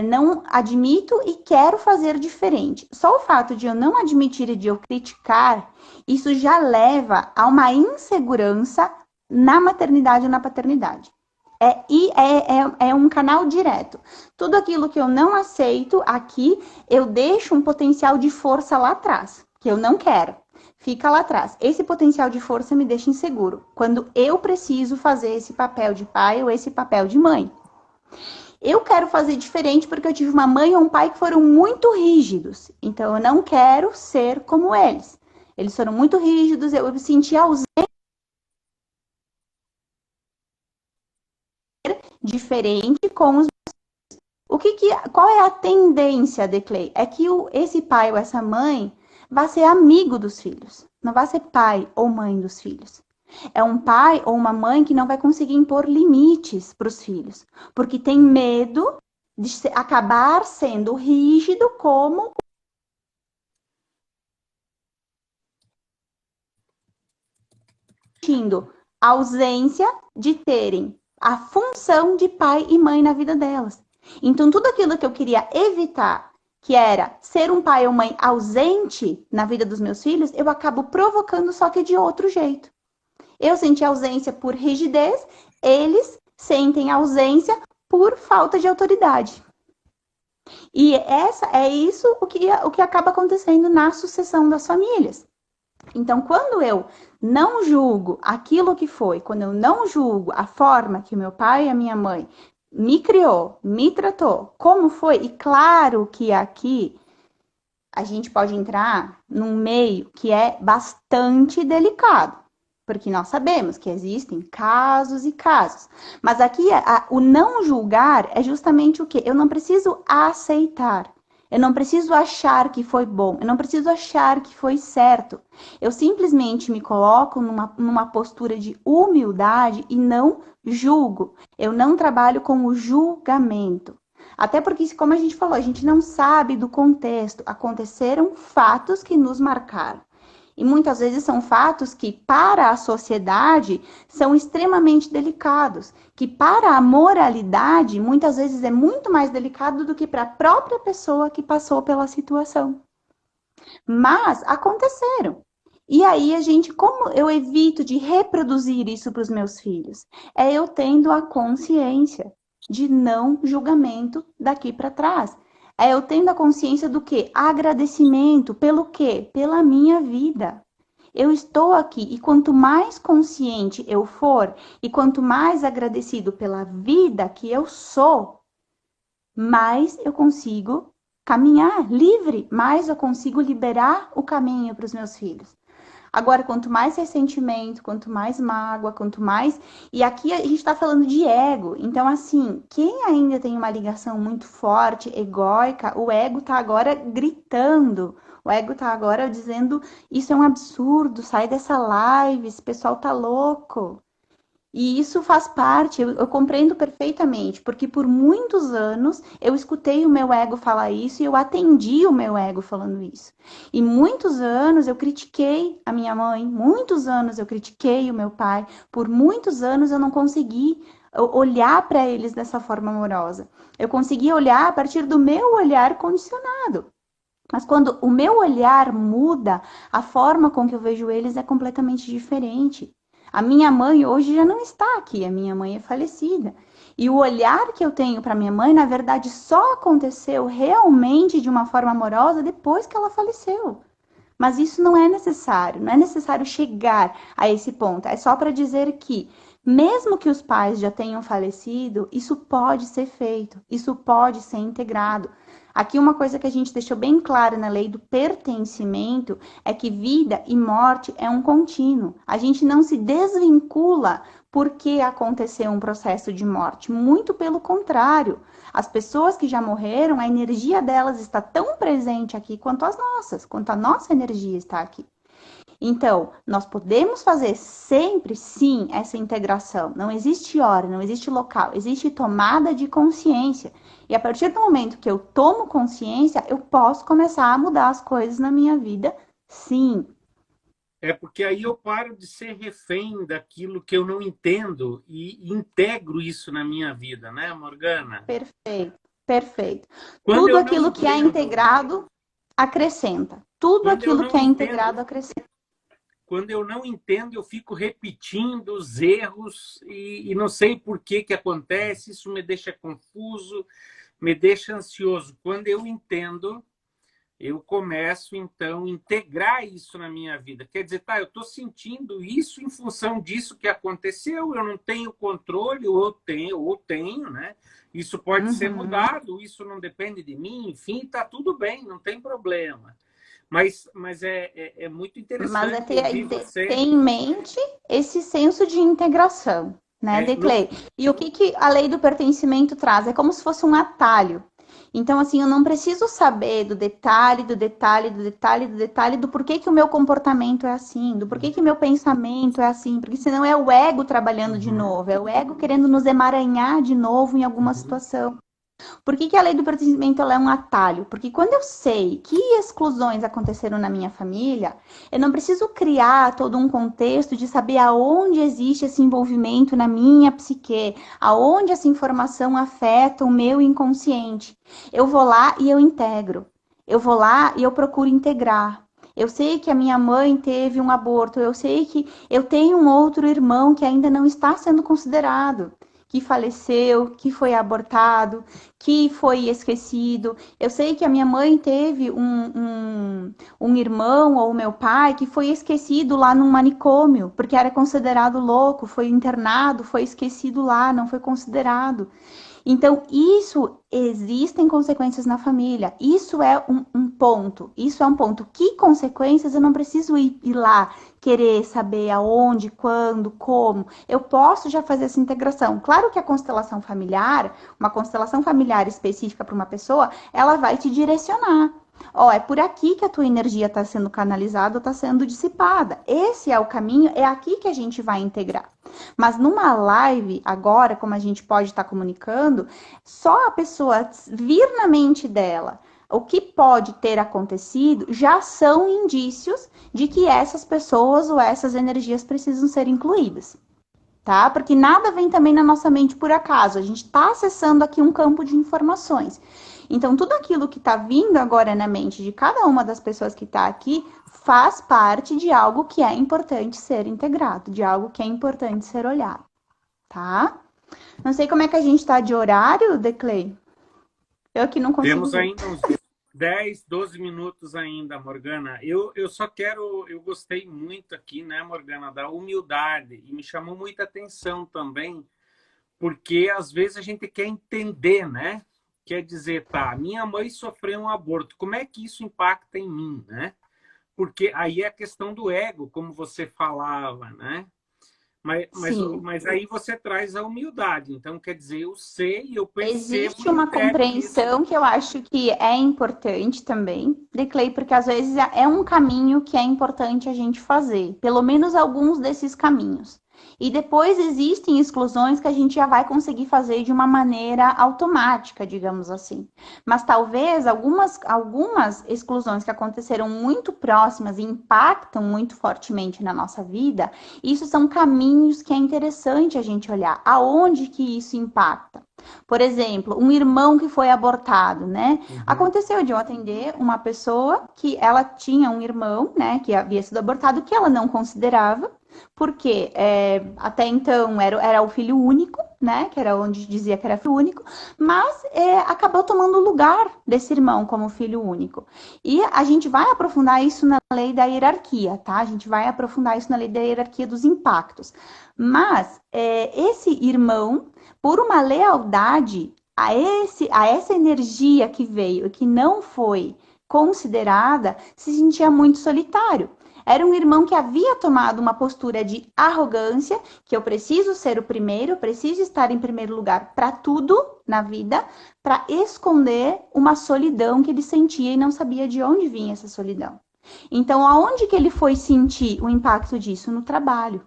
não admito e quero fazer diferente. Só o fato de eu não admitir e de eu criticar, isso já leva a uma insegurança na maternidade ou na paternidade. É um canal direto. Tudo aquilo que eu não aceito aqui, eu deixo um potencial de força lá atrás, que eu não quero. Fica lá atrás. Esse potencial de força me deixa inseguro. Quando eu preciso fazer esse papel de pai ou esse papel de mãe. Eu quero fazer diferente porque eu tive uma mãe ou um pai que foram muito rígidos. Então, eu não quero ser como eles. Eles foram muito rígidos, eu me senti ausente. Diferente com os qual é a tendência, Declei? É que esse pai ou essa mãe vai ser amigo dos filhos, não vai ser pai ou mãe dos filhos. É um pai ou uma mãe que não vai conseguir impor limites para os filhos, porque tem medo de acabar sendo rígido como a ausência de terem a função de pai e mãe na vida delas. Então, tudo aquilo que eu queria evitar, que era ser um pai ou mãe ausente na vida dos meus filhos, eu acabo provocando só que de outro jeito. Eu senti ausência por rigidez, eles sentem ausência por falta de autoridade. É isso o que acaba acontecendo na sucessão das famílias. Então, quando eu não julgo aquilo que foi, quando eu não julgo a forma que o meu pai e a minha mãe me criou, me tratou, como foi, e claro que aqui a gente pode entrar num meio que é bastante delicado, porque nós sabemos que existem casos e casos. Mas aqui o não julgar é justamente o quê? Eu não preciso aceitar. Eu não preciso achar que foi bom, eu não preciso achar que foi certo. Eu simplesmente me coloco numa postura de humildade e não julgo. Eu não trabalho com o julgamento. Até porque, como a gente falou, a gente não sabe do contexto. Aconteceram fatos que nos marcaram. E muitas vezes são fatos que, para a sociedade, são extremamente delicados. Que, para a moralidade, muitas vezes é muito mais delicado do que para a própria pessoa que passou pela situação. Mas aconteceram. E aí como eu evito de reproduzir isso para os meus filhos? É eu tendo a consciência de não julgamento daqui para trás. É eu tendo a consciência do quê? Agradecimento pelo quê? Pela minha vida. Eu estou aqui e quanto mais consciente eu for e quanto mais agradecido pela vida que eu sou, mais eu consigo caminhar livre, mais eu consigo liberar o caminho para os meus filhos. Agora, quanto mais ressentimento, quanto mais mágoa, quanto mais. E aqui a gente está falando de ego. Então, assim, quem ainda tem uma ligação muito forte, egóica, o ego tá agora gritando. O ego tá agora dizendo: isso é um absurdo, sai dessa live, esse pessoal tá louco. E isso faz parte, eu compreendo perfeitamente, porque por muitos anos eu escutei o meu ego falar isso e eu atendi o meu ego falando isso. E muitos anos eu critiquei a minha mãe, muitos anos eu critiquei o meu pai, por muitos anos eu não consegui olhar para eles dessa forma amorosa. Eu consegui olhar a partir do meu olhar condicionado. Mas quando o meu olhar muda, a forma com que eu vejo eles é completamente diferente. A minha mãe hoje já não está aqui, a minha mãe é falecida. E o olhar que eu tenho para minha mãe, na verdade, só aconteceu realmente de uma forma amorosa depois que ela faleceu. Mas isso não é necessário chegar a esse ponto. É só para dizer que, mesmo que os pais já tenham falecido, isso pode ser feito, isso pode ser integrado. Aqui uma coisa que a gente deixou bem clara na lei do pertencimento é que vida e morte é um contínuo. A gente não se desvincula porque aconteceu um processo de morte. Muito pelo contrário. As pessoas que já morreram, a energia delas está tão presente aqui quanto as nossas, quanto a nossa energia está aqui. Então, nós podemos fazer sempre, sim, essa integração. Não existe hora, não existe local, existe tomada de consciência. E a partir do momento que eu tomo consciência, eu posso começar a mudar as coisas na minha vida, sim. É porque aí eu paro de ser refém daquilo que eu não entendo e integro isso na minha vida, né, Morgana? Perfeito, perfeito. Quando Tudo eu não aquilo que é entendo, integrado acrescenta. Tudo quando eu aquilo que não é entendo, integrado acrescenta. quando eu não entendo, eu fico repetindo os erros e não sei por que que acontece, isso me deixa confuso, me deixa ansioso. Quando eu entendo, eu começo, então, a integrar isso na minha vida. Quer dizer, tá, eu estou sentindo isso em função disso que aconteceu, eu não tenho controle, ou tenho, né? Isso pode ser Uhum. mudado, isso não depende de mim, enfim, está tudo bem, não tem problema. Mas é muito Mas é interessante ouvir ter você. em mente esse senso de integração, né, É, no, Declei? E o que a lei do pertencimento traz? É como se fosse um atalho. Então, assim, eu não preciso saber do detalhe, do detalhe, do detalhe, do detalhe, do porquê que o meu comportamento é assim, do porquê que o meu pensamento é assim, porque senão é o ego trabalhando de uhum, novo, é o ego querendo nos emaranhar de novo em alguma uhum. situação. Por que a lei do pertencimento ela é um atalho? Porque quando eu sei que exclusões aconteceram na minha família, eu não preciso criar todo um contexto de saber aonde existe esse envolvimento na minha psique, aonde essa informação afeta o meu inconsciente. Eu vou lá e eu integro. Eu vou lá e eu procuro integrar. Eu sei que a minha mãe teve um aborto, eu sei que eu tenho um outro irmão que ainda não está sendo considerado. que faleceu, que foi abortado, que foi esquecido. Eu sei que a minha mãe teve um irmão ou meu pai que foi esquecido lá num manicômio, porque era considerado louco, foi internado, foi esquecido lá, não foi considerado. Então, isso existem consequências na família. Isso é um ponto. Isso é um ponto. Que consequências eu não preciso ir lá querer saber aonde, quando, como. Eu posso já fazer essa integração. Claro que a constelação familiar, uma constelação familiar específica para uma pessoa, ela vai te direcionar. Ó, é por aqui que a tua energia está sendo canalizada, está sendo dissipada. Esse é o caminho, é aqui que a gente vai integrar. Mas numa live, agora, como a gente pode estar comunicando, só a pessoa vir na mente dela o que pode ter acontecido já são indícios de que essas pessoas ou essas energias precisam ser incluídas. Tá? Porque nada vem também na nossa mente por acaso. A gente está acessando aqui um campo de informações. Então, tudo aquilo que está vindo agora na mente de cada uma das pessoas que está aqui faz parte de algo que é importante ser integrado, de algo que é importante ser olhado, tá? Não sei como é que a gente está de horário, Declay. Eu aqui não consigo Temos ver. ainda uns 10, 12 minutos ainda, Morgana. Eu só quero, eu gostei muito aqui, né, Morgana, da humildade, e me chamou muita atenção também, porque às vezes a gente quer entender, né? Quer dizer, tá, minha mãe sofreu um aborto, como é que isso impacta em mim, né? Porque aí é a questão do ego, como você falava, né? Sim. Mas aí você traz a humildade. Então, quer dizer, eu sei, eu percebo Existe e uma integro isso. compreensão que eu acho que é importante também, Declay, porque às vezes é um caminho que é importante a gente fazer, pelo menos alguns desses caminhos. E depois existem exclusões que a gente já vai conseguir fazer de uma maneira automática, digamos assim. Mas talvez algumas exclusões que aconteceram muito próximas e impactam muito fortemente na nossa vida, isso são caminhos que é interessante a gente olhar. Aonde que isso impacta? Por exemplo, um irmão que foi abortado, né? Aconteceu de eu atender uma pessoa que ela tinha um irmão, né, que havia sido abortado, que ela não considerava, porque até então era o filho único, né, que era onde dizia que era filho único, mas acabou tomando o lugar desse irmão como filho único. E a gente vai aprofundar isso na lei da hierarquia, tá? A gente vai aprofundar isso na lei da hierarquia dos impactos. Mas esse irmão, por uma lealdade a essa energia que veio e que não foi considerada, se sentia muito solitário. Era um irmão que havia tomado uma postura de arrogância, que eu preciso ser o primeiro, eu preciso estar em primeiro lugar para tudo na vida, para esconder uma solidão que ele sentia e não sabia de onde vinha essa solidão. Então, aonde que ele foi sentir o impacto disso? No trabalho.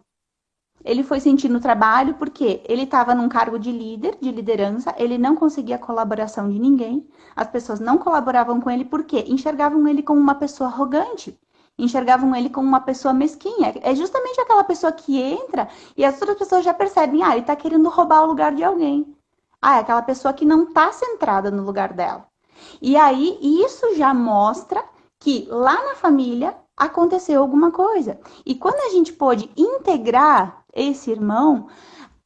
Ele foi sentir no trabalho porque ele estava num cargo de líder, de liderança, ele não conseguia a colaboração de ninguém, as pessoas não colaboravam com ele porque enxergavam ele como uma pessoa arrogante, enxergavam ele como uma pessoa mesquinha. É justamente aquela pessoa que entra e as outras pessoas já percebem, ele está querendo roubar o lugar de alguém. É aquela pessoa que não está centrada no lugar dela. E aí, isso já mostra que lá na família aconteceu alguma coisa. E quando a gente pôde integrar esse irmão,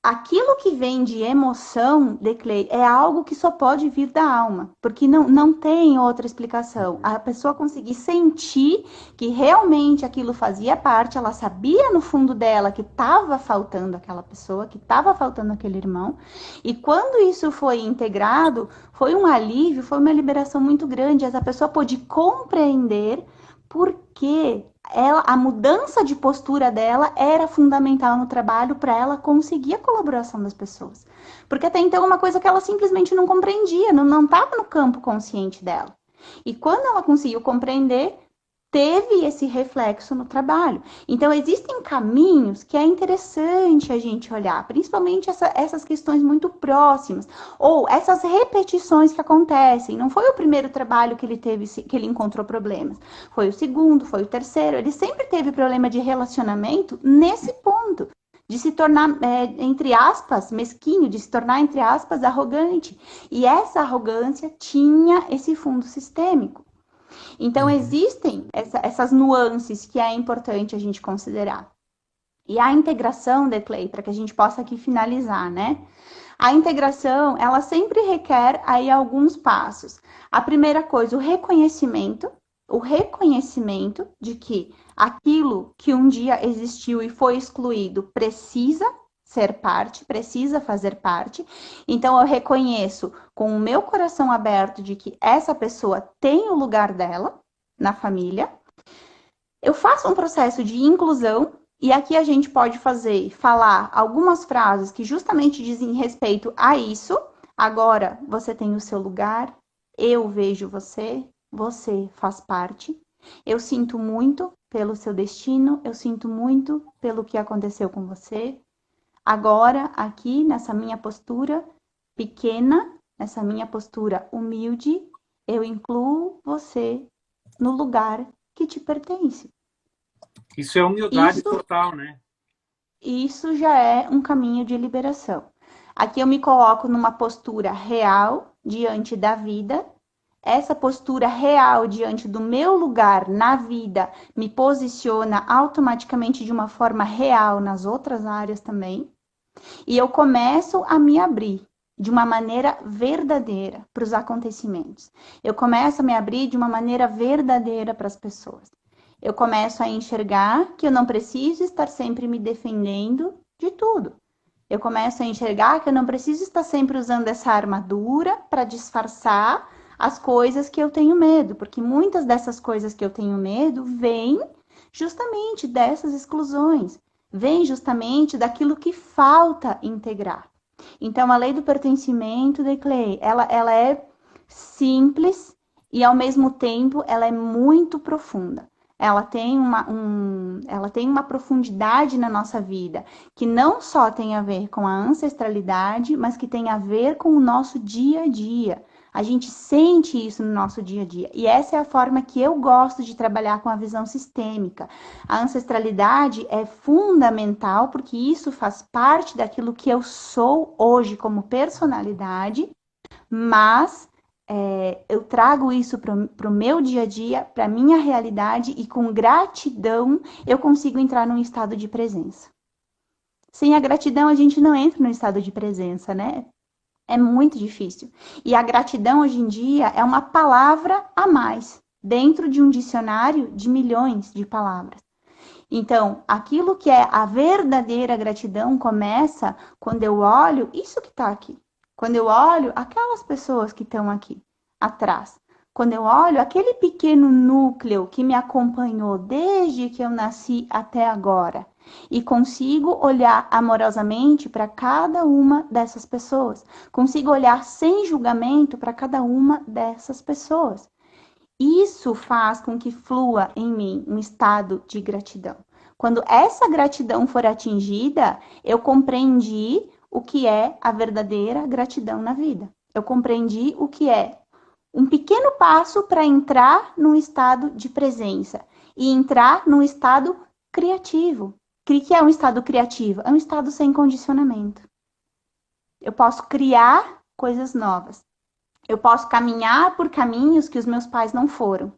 aquilo que vem de emoção, Declay, é algo que só pode vir da alma, porque não tem outra explicação. A pessoa conseguir sentir que realmente aquilo fazia parte, ela sabia no fundo dela que estava faltando aquela pessoa, que estava faltando aquele irmão, e quando isso foi integrado, foi um alívio, foi uma liberação muito grande. Essa pessoa pôde compreender por que a mudança de postura dela era fundamental no trabalho para ela conseguir a colaboração das pessoas. Porque até então é uma coisa que ela simplesmente não compreendia, não estava no campo consciente dela. E quando ela conseguiu compreender, teve esse reflexo no trabalho. Então, existem caminhos que é interessante a gente olhar, principalmente essas questões muito próximas, ou essas repetições que acontecem. Não foi o primeiro trabalho que ele teve, que ele encontrou problemas. Foi o segundo, foi o terceiro. Ele sempre teve problema de relacionamento nesse ponto. De se tornar, entre aspas, mesquinho, de se tornar, entre aspas, arrogante. E essa arrogância tinha esse fundo sistêmico. Então, existem essas nuances que é importante a gente considerar. E a integração, Declay, para que a gente possa aqui finalizar, né? A integração, ela sempre requer aí alguns passos. A primeira coisa, o reconhecimento de que aquilo que um dia existiu e foi excluído precisa ser parte, precisa fazer parte. Então eu reconheço com o meu coração aberto de que essa pessoa tem o lugar dela na família. Eu faço um processo de inclusão e aqui a gente pode falar algumas frases que justamente dizem respeito a isso. Agora você tem o seu lugar, eu vejo você, você faz parte. Eu sinto muito pelo seu destino, eu sinto muito pelo que aconteceu com você. Agora, aqui nessa minha postura pequena, nessa minha postura humilde, eu incluo você no lugar que te pertence. Isso é humildade Isso total, né? Isso já é um caminho de liberação. Aqui eu me coloco numa postura real diante da vida. Essa postura real diante do meu lugar na vida me posiciona automaticamente de uma forma real nas outras áreas também. E eu começo a me abrir de uma maneira verdadeira para os acontecimentos. Eu começo a me abrir de uma maneira verdadeira para as pessoas. Eu começo a enxergar que eu não preciso estar sempre me defendendo de tudo. Eu começo a enxergar que eu não preciso estar sempre usando essa armadura para disfarçar as coisas que eu tenho medo, porque muitas dessas coisas que eu tenho medo vêm justamente dessas exclusões, vêm justamente daquilo que falta integrar. Então, a lei do pertencimento de Clay, ela é simples e, ao mesmo tempo, ela é muito profunda. Ela tem uma profundidade na nossa vida que não só tem a ver com a ancestralidade, mas que tem a ver com o nosso dia a dia. A gente sente isso no nosso dia a dia. E essa é a forma que eu gosto de trabalhar com a visão sistêmica. A ancestralidade é fundamental porque isso faz parte daquilo que eu sou hoje como personalidade, mas eu trago isso para o meu dia a dia, para a minha realidade, e com gratidão eu consigo entrar num estado de presença. Sem a gratidão, a gente não entra no estado de presença, né? É muito difícil. E a gratidão, hoje em dia, é uma palavra a mais, dentro de um dicionário de milhões de palavras. Então, aquilo que é a verdadeira gratidão começa quando eu olho isso que está aqui. Quando eu olho aquelas pessoas que estão aqui atrás. Quando eu olho aquele pequeno núcleo que me acompanhou desde que eu nasci até agora. E consigo olhar amorosamente para cada uma dessas pessoas. Consigo olhar sem julgamento para cada uma dessas pessoas. Isso faz com que flua em mim um estado de gratidão. Quando essa gratidão for atingida, eu compreendi o que é a verdadeira gratidão na vida. Eu compreendi o que é um pequeno passo para entrar num estado de presença e entrar num estado criativo. O que é um estado criativo? É um estado sem condicionamento. Eu posso criar coisas novas. Eu posso caminhar por caminhos que os meus pais não foram,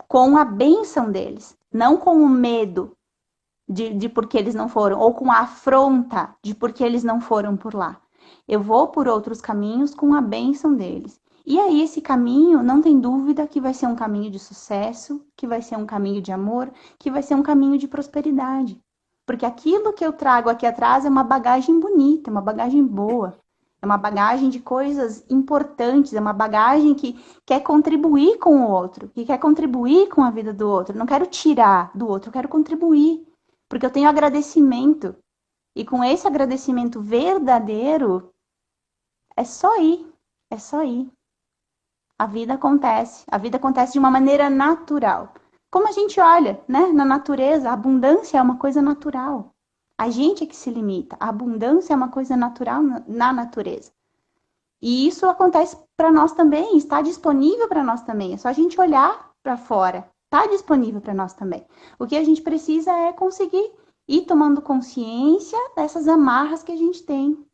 com a bênção deles, não com o medo de porque eles não foram, ou com a afronta de porque eles não foram por lá. Eu vou por outros caminhos com a bênção deles. E aí, esse caminho, não tem dúvida que vai ser um caminho de sucesso, que vai ser um caminho de amor, que vai ser um caminho de prosperidade. Porque aquilo que eu trago aqui atrás é uma bagagem bonita, uma bagagem boa. É uma bagagem de coisas importantes, é uma bagagem que quer contribuir com o outro, que quer contribuir com a vida do outro. Eu não quero tirar do outro, eu quero contribuir. Porque eu tenho agradecimento. E com esse agradecimento verdadeiro, é só ir. É só ir. A vida acontece de uma maneira natural. Como a gente olha, né, na natureza, a abundância é uma coisa natural. A gente é que se limita. A abundância é uma coisa natural na natureza. E isso acontece para nós também, está disponível para nós também. É só a gente olhar para fora. Está disponível para nós também. O que a gente precisa é conseguir ir tomando consciência dessas amarras que a gente tem.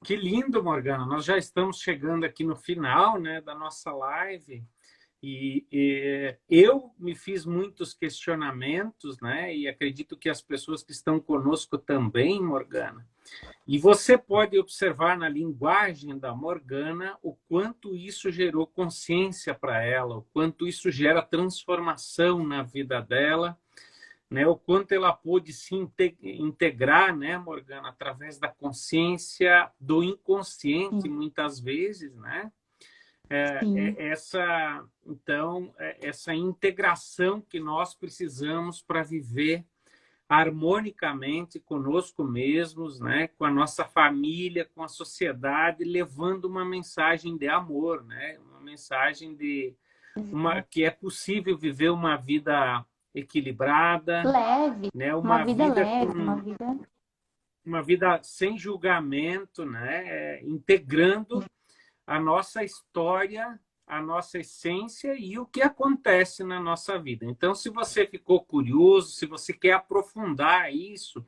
Que lindo, Morgana. Nós já estamos chegando aqui no final, né, da nossa live. E eu me fiz muitos questionamentos, né? E acredito que as pessoas que estão conosco também, Morgana. E você pode observar na linguagem da Morgana o quanto isso gerou consciência para ela, o quanto isso gera transformação na vida dela, né? O quanto ela pôde se integrar, né, Morgana, através da consciência do inconsciente, Sim, muitas vezes, né? sim, Essa integração que nós precisamos para viver harmonicamente conosco mesmos, né, com a nossa família, com a sociedade, levando uma mensagem de amor, né, uma mensagem de que é possível viver uma vida equilibrada, leve, né, uma uma vida vida leve, uma com vida. uma vida sem julgamento, né, integrando a nossa história, a nossa essência e o que acontece na nossa vida. Então, se você ficou curioso, se você quer aprofundar isso,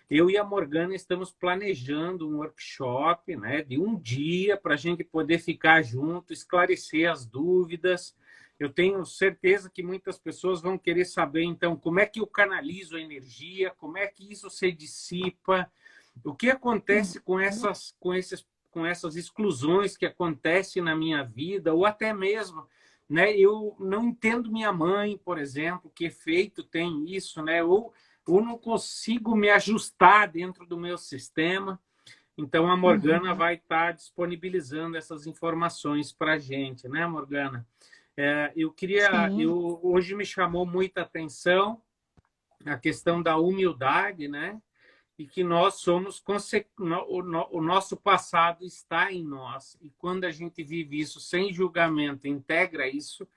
eu e a Morgana estamos planejando um workshop, né, de um dia para a gente poder ficar junto, esclarecer as dúvidas. Eu tenho certeza que muitas pessoas vão querer saber, então, como é que eu canalizo a energia, como é que isso se dissipa, o que acontece com essas exclusões que acontecem na minha vida, ou até mesmo, né, eu não entendo minha mãe, por exemplo, que efeito tem isso, né, ou não consigo me ajustar dentro do meu sistema. Então, a Morgana Uhum. vai estar disponibilizando essas informações para a gente, né, Morgana? Sim, Hoje me chamou muita atenção a questão da humildade, né? E que nós somos o nosso passado está em nós, e quando a gente vive isso sem julgamento, integra isso,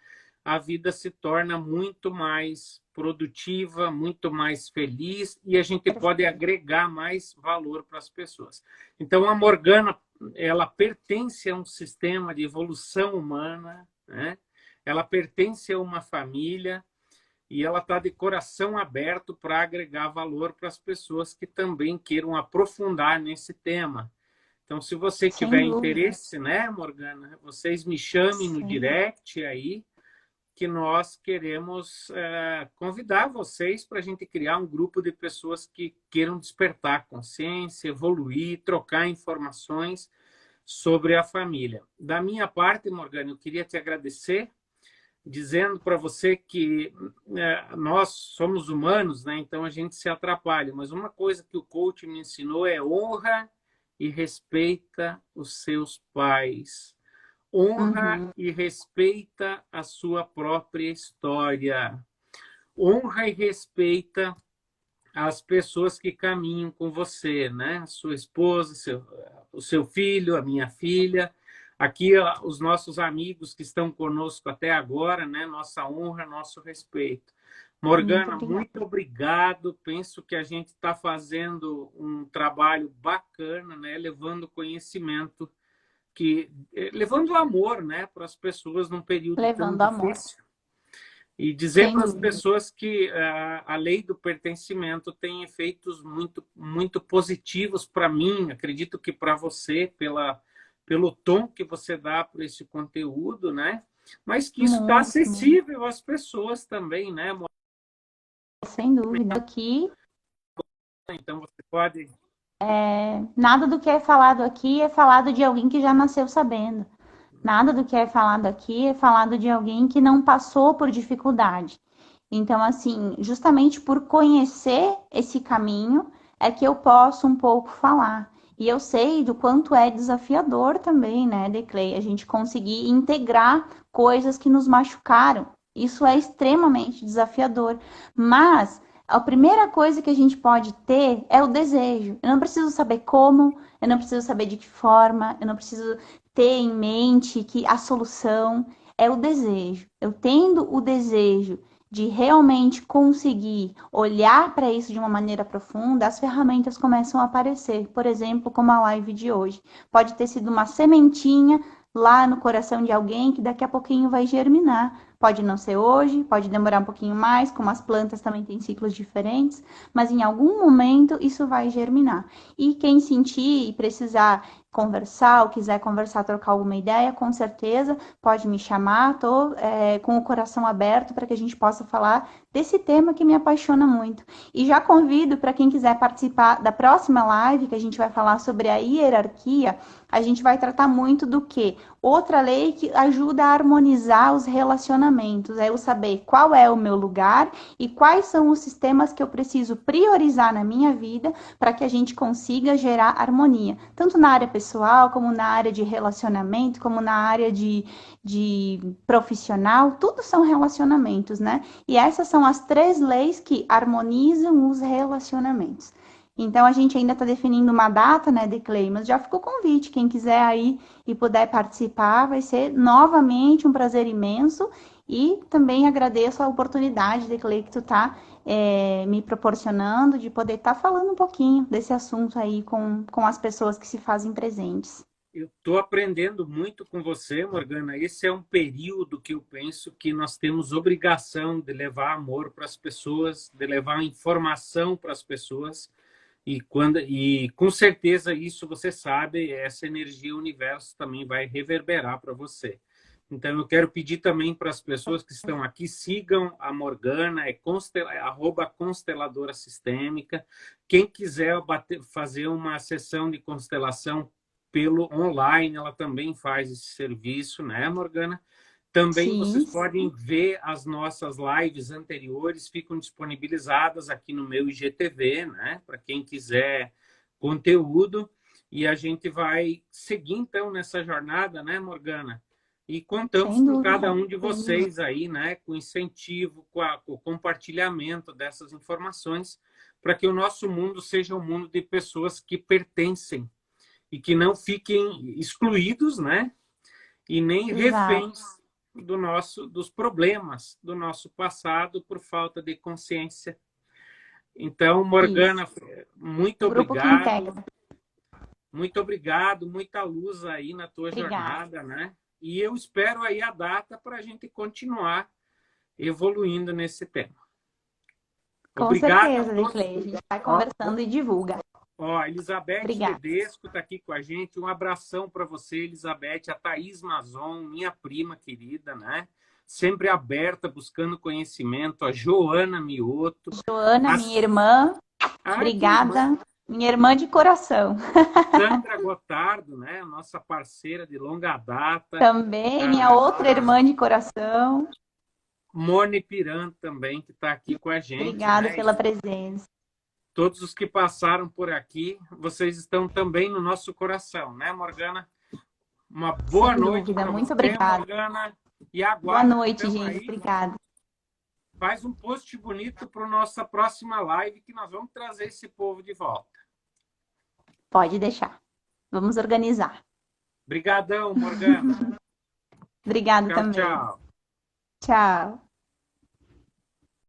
a vida se torna muito mais produtiva, muito mais feliz, e a gente pode perfeito. agregar mais valor para as pessoas. Então, a Morgana, ela pertence a um sistema de evolução humana, né? Ela pertence a uma família, e ela está de coração aberto para agregar valor para as pessoas que também queiram aprofundar nesse tema. Então, se você Sem tiver dúvida. interesse, né, Morgana, vocês me chamem no Sim. direct aí, que nós queremos convidar vocês para a gente criar um grupo de pessoas que queiram despertar consciência, evoluir, trocar informações sobre a família. Da minha parte, Morgana, eu queria te agradecer, dizendo para você que nós somos humanos, né? Então a gente se atrapalha. Mas uma coisa que o coach me ensinou é honra e respeita os seus pais. Honra Uhum. e respeita a sua própria história. Honra e respeita as pessoas que caminham com você, né? A sua esposa, o seu filho, a minha filha. Aqui, os nossos amigos que estão conosco até agora, né? Nossa honra, nosso respeito. Muito Morgana, muito obrigada. obrigado. Penso que a gente está fazendo um trabalho bacana, né? Levando conhecimento, levando amor, né? Para as pessoas num período tão Levando amor. difícil. E dizer Sem para as dúvida. pessoas que a lei do pertencimento tem efeitos muito positivos para mim, acredito que para você, pelo tom que você dá para esse conteúdo, né? Mas que isso está Muito, muito. acessível às pessoas também, né? Sem dúvida. Aqui, Então você pode. nada do que é falado aqui é falado de alguém que já nasceu sabendo. Nada do que é falado aqui é falado de alguém que não passou por dificuldade. Então, assim, justamente por conhecer esse caminho é que eu posso um pouco falar. E eu sei do quanto é desafiador também, né, Declei, a gente conseguir integrar coisas que nos machucaram. Isso é extremamente desafiador. Mas a primeira coisa que a gente pode ter é o desejo. Eu não preciso saber como, eu não preciso saber de que forma, eu não preciso ter em mente que a solução é o desejo. Eu tendo o desejo de realmente conseguir olhar para isso de uma maneira profunda, as ferramentas começam a aparecer. Por exemplo, como a live de hoje. Pode ter sido uma sementinha lá no coração de alguém que daqui a pouquinho vai germinar. Pode não ser hoje, pode demorar um pouquinho mais, como as plantas também têm ciclos diferentes, mas em algum momento isso vai germinar. E quem sentir e precisar conversar, ou quiser conversar, trocar alguma ideia, com certeza pode me chamar. Estou com o coração aberto para que a gente possa falar desse tema que me apaixona muito. E já convido para quem quiser participar da próxima live, que a gente vai falar sobre a hierarquia. A gente vai tratar muito do que? Outra lei que ajuda a harmonizar os relacionamentos, é eu saber qual é o meu lugar e quais são os sistemas que eu preciso priorizar na minha vida para que a gente consiga gerar harmonia, tanto na área pessoal, como na área de relacionamento, como na área de profissional, tudo são relacionamentos, né? E essas são as 3 leis que harmonizam os relacionamentos. Então, a gente ainda está definindo uma data, né, Declay, mas já ficou o convite. Quem quiser aí e puder participar, vai ser novamente um prazer imenso. E também agradeço a oportunidade, Declay, que tu está me proporcionando de poder estar falando um pouquinho desse assunto aí com as pessoas que se fazem presentes. Eu estou aprendendo muito com você, Morgana. Esse é um período que eu penso que nós temos obrigação de levar amor para as pessoas, de levar informação para as pessoas. E com certeza isso você sabe, essa energia universo também vai reverberar para você. Então eu quero pedir também para as pessoas que estão aqui, sigam a Morgana, @consteladora sistêmica. Quem quiser fazer uma sessão de constelação pelo online, ela também faz esse serviço, né, Morgana? Também vocês Sim, podem ver as nossas lives anteriores, ficam disponibilizadas aqui no meu IGTV, né? Para quem quiser conteúdo. E a gente vai seguir, então, nessa jornada, né, Morgana? E contamos sem com cada dúvida. um de vocês aí, né? Com incentivo, com o compartilhamento dessas informações, para que o nosso mundo seja um mundo de pessoas que pertencem e que não fiquem excluídos, né? E nem Exato. reféns dos problemas do nosso passado por falta de consciência. Então, Isso. Morgana, muito O grupo que obrigado, integra. muita luz aí na tua Obrigada. jornada, né? E eu espero aí a data para a gente continuar evoluindo nesse tema. Com Obrigado a certeza, todos. Declei. A gente vai Ó, conversando e divulga. ó, Elizabeth Obrigada. Tedesco está aqui com a gente. Um abração para você, Elizabeth. A Thaís Mazon, minha prima querida, né? Sempre aberta, buscando conhecimento. A Joana Mioto. Joana, A... minha irmã, Ai, que irmã. obrigada. Minha irmã de coração. Sandra Gotardo, né? Nossa parceira de longa data. Também, minha outra A irmã de coração. Mone Piran também, que está aqui com a gente, Obrigada né? pela presença. Todos os que passaram por aqui, vocês estão também no nosso coração, né, Morgana? Uma boa Sem noite dúvida. para Muito você, obrigada. Morgana. E Boa aguarde, noite, então, gente. aí, Obrigada. faz um post bonito para a nossa próxima live, que nós vamos trazer esse povo de volta. Pode deixar. Vamos organizar. Obrigadão, Morgana. Obrigada Tchau, também. tchau. Tchau.